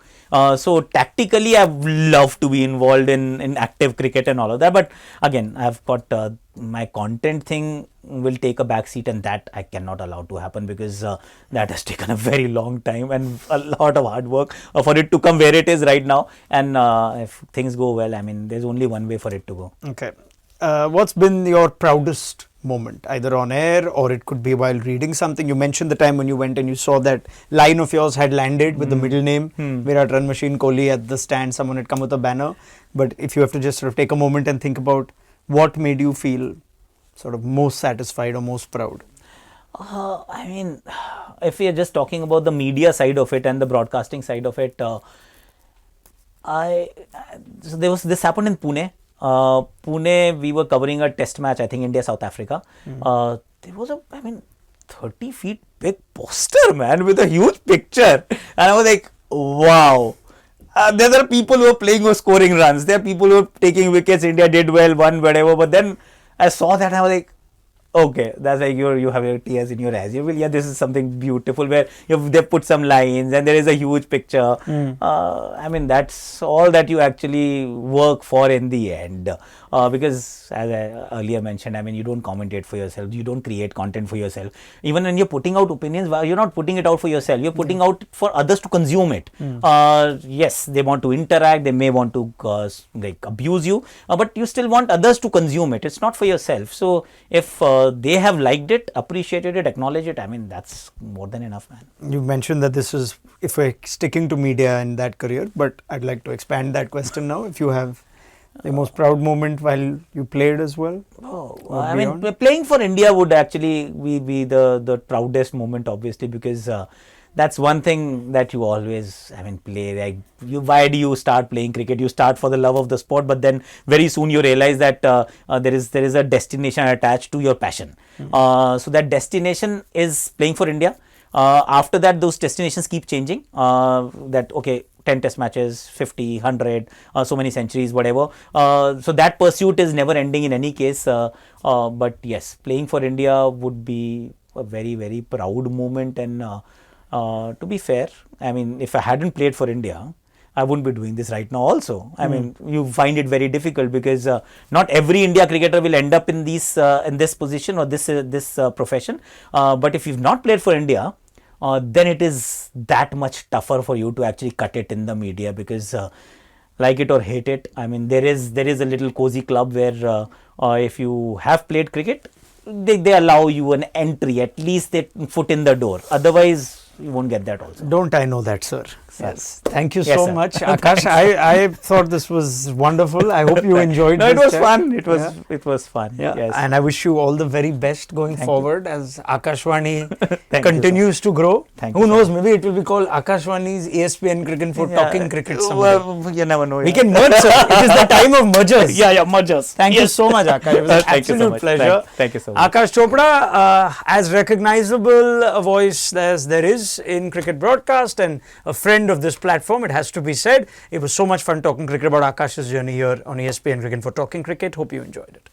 B: So tactically, I love to be involved in active cricket and all of that. But again, I've got my content thing will take a back seat, and that I cannot allow to happen, because that has taken a very long time and a lot of hard work for it to come where it is right now. And if things go well, I mean, there's only one way for it to go.
A: Okay. What's been your proudest moment, either on air or it could be while reading something? You mentioned the time when you went and you saw that line of yours had landed with the middle name, Virat Run Machine Kohli at the stand, someone had come with a banner. But if you have to just sort of take a moment and think about what made you feel sort of most satisfied or most proud?
B: I mean, if we are just talking about the media side of it and the broadcasting side of it, so this happened in Pune. Pune, we were covering a test match, I think India South Africa. There was 30 feet big poster, man, with a huge picture, and I was like, wow. There are people who are playing or scoring runs. There are people who are taking wickets. India did well, won, whatever. But then I saw that and I was like, okay, that's like you have your tears in your eyes. You will, yeah, this is something beautiful where they put some lines and there is a huge picture. That's all that you actually work for in the end. Because as I earlier mentioned, you don't commentate for yourself. You don't create content for yourself. Even when you're putting out opinions, you're not putting it out for yourself. You're putting out for others to consume it. Yes, they want to interact. They may want to abuse you, but you still want others to consume it. It's not for yourself. So if they have liked it, appreciated it, acknowledged it, that's more than enough, man.
A: You mentioned that this is, if we're sticking to media and that career, but I'd like to expand that question now. If you have the most proud moment while you played as well?
B: Playing for India would actually be the proudest moment, obviously, because that's one thing that you always play. Why do you start playing cricket? You start for the love of the sport, but then very soon you realize that there is a destination attached to your passion. So that destination is playing for India. After that, those destinations keep changing. 10 test matches, 50, 100, so many centuries, whatever. So that pursuit is never ending in any case. But yes, playing for India would be a very, very proud moment. And to be fair, if I hadn't played for India, I wouldn't be doing this right now also. You find it very difficult because not every India cricketer will end up in this position or this profession. But if you've not played for India, then it is that much tougher for you to actually cut it in the media because like it or hate it, there is a little cozy club where if you have played cricket, they allow you an entry, at least they foot in the door. Otherwise, you won't get that also.
A: Don't I know that, sir? Yes. Thank you
B: Yes,
A: so
B: sir.
A: much, Akash. I thought this was wonderful. I hope you enjoyed
B: No,
A: this.
B: it was
A: chat.
B: fun. It was fun.
A: Yeah.
B: Yes.
A: And I wish you all the very best going
B: Thank
A: forward as Akashwani
B: Thank
A: continues to grow.
B: Thank
A: Who
B: you so
A: knows, maybe it will be called Akashwani's ESPN Cricinfo Talking Cricket someday.
B: Well, you never know.
A: We can merge, sir. It is the time of mergers.
B: mergers.
A: Thank you so much, Akash. It was an
B: Thank you so
A: absolute
B: much.
A: pleasure.
B: Thank you so much.
A: Akash Chopra, as recognizable a voice as there is in cricket broadcast and a friend of this platform, it has to be said. It was so much fun talking cricket about Akash's journey here on ESPN Cricinfo Talking Cricket. Hope you enjoyed it.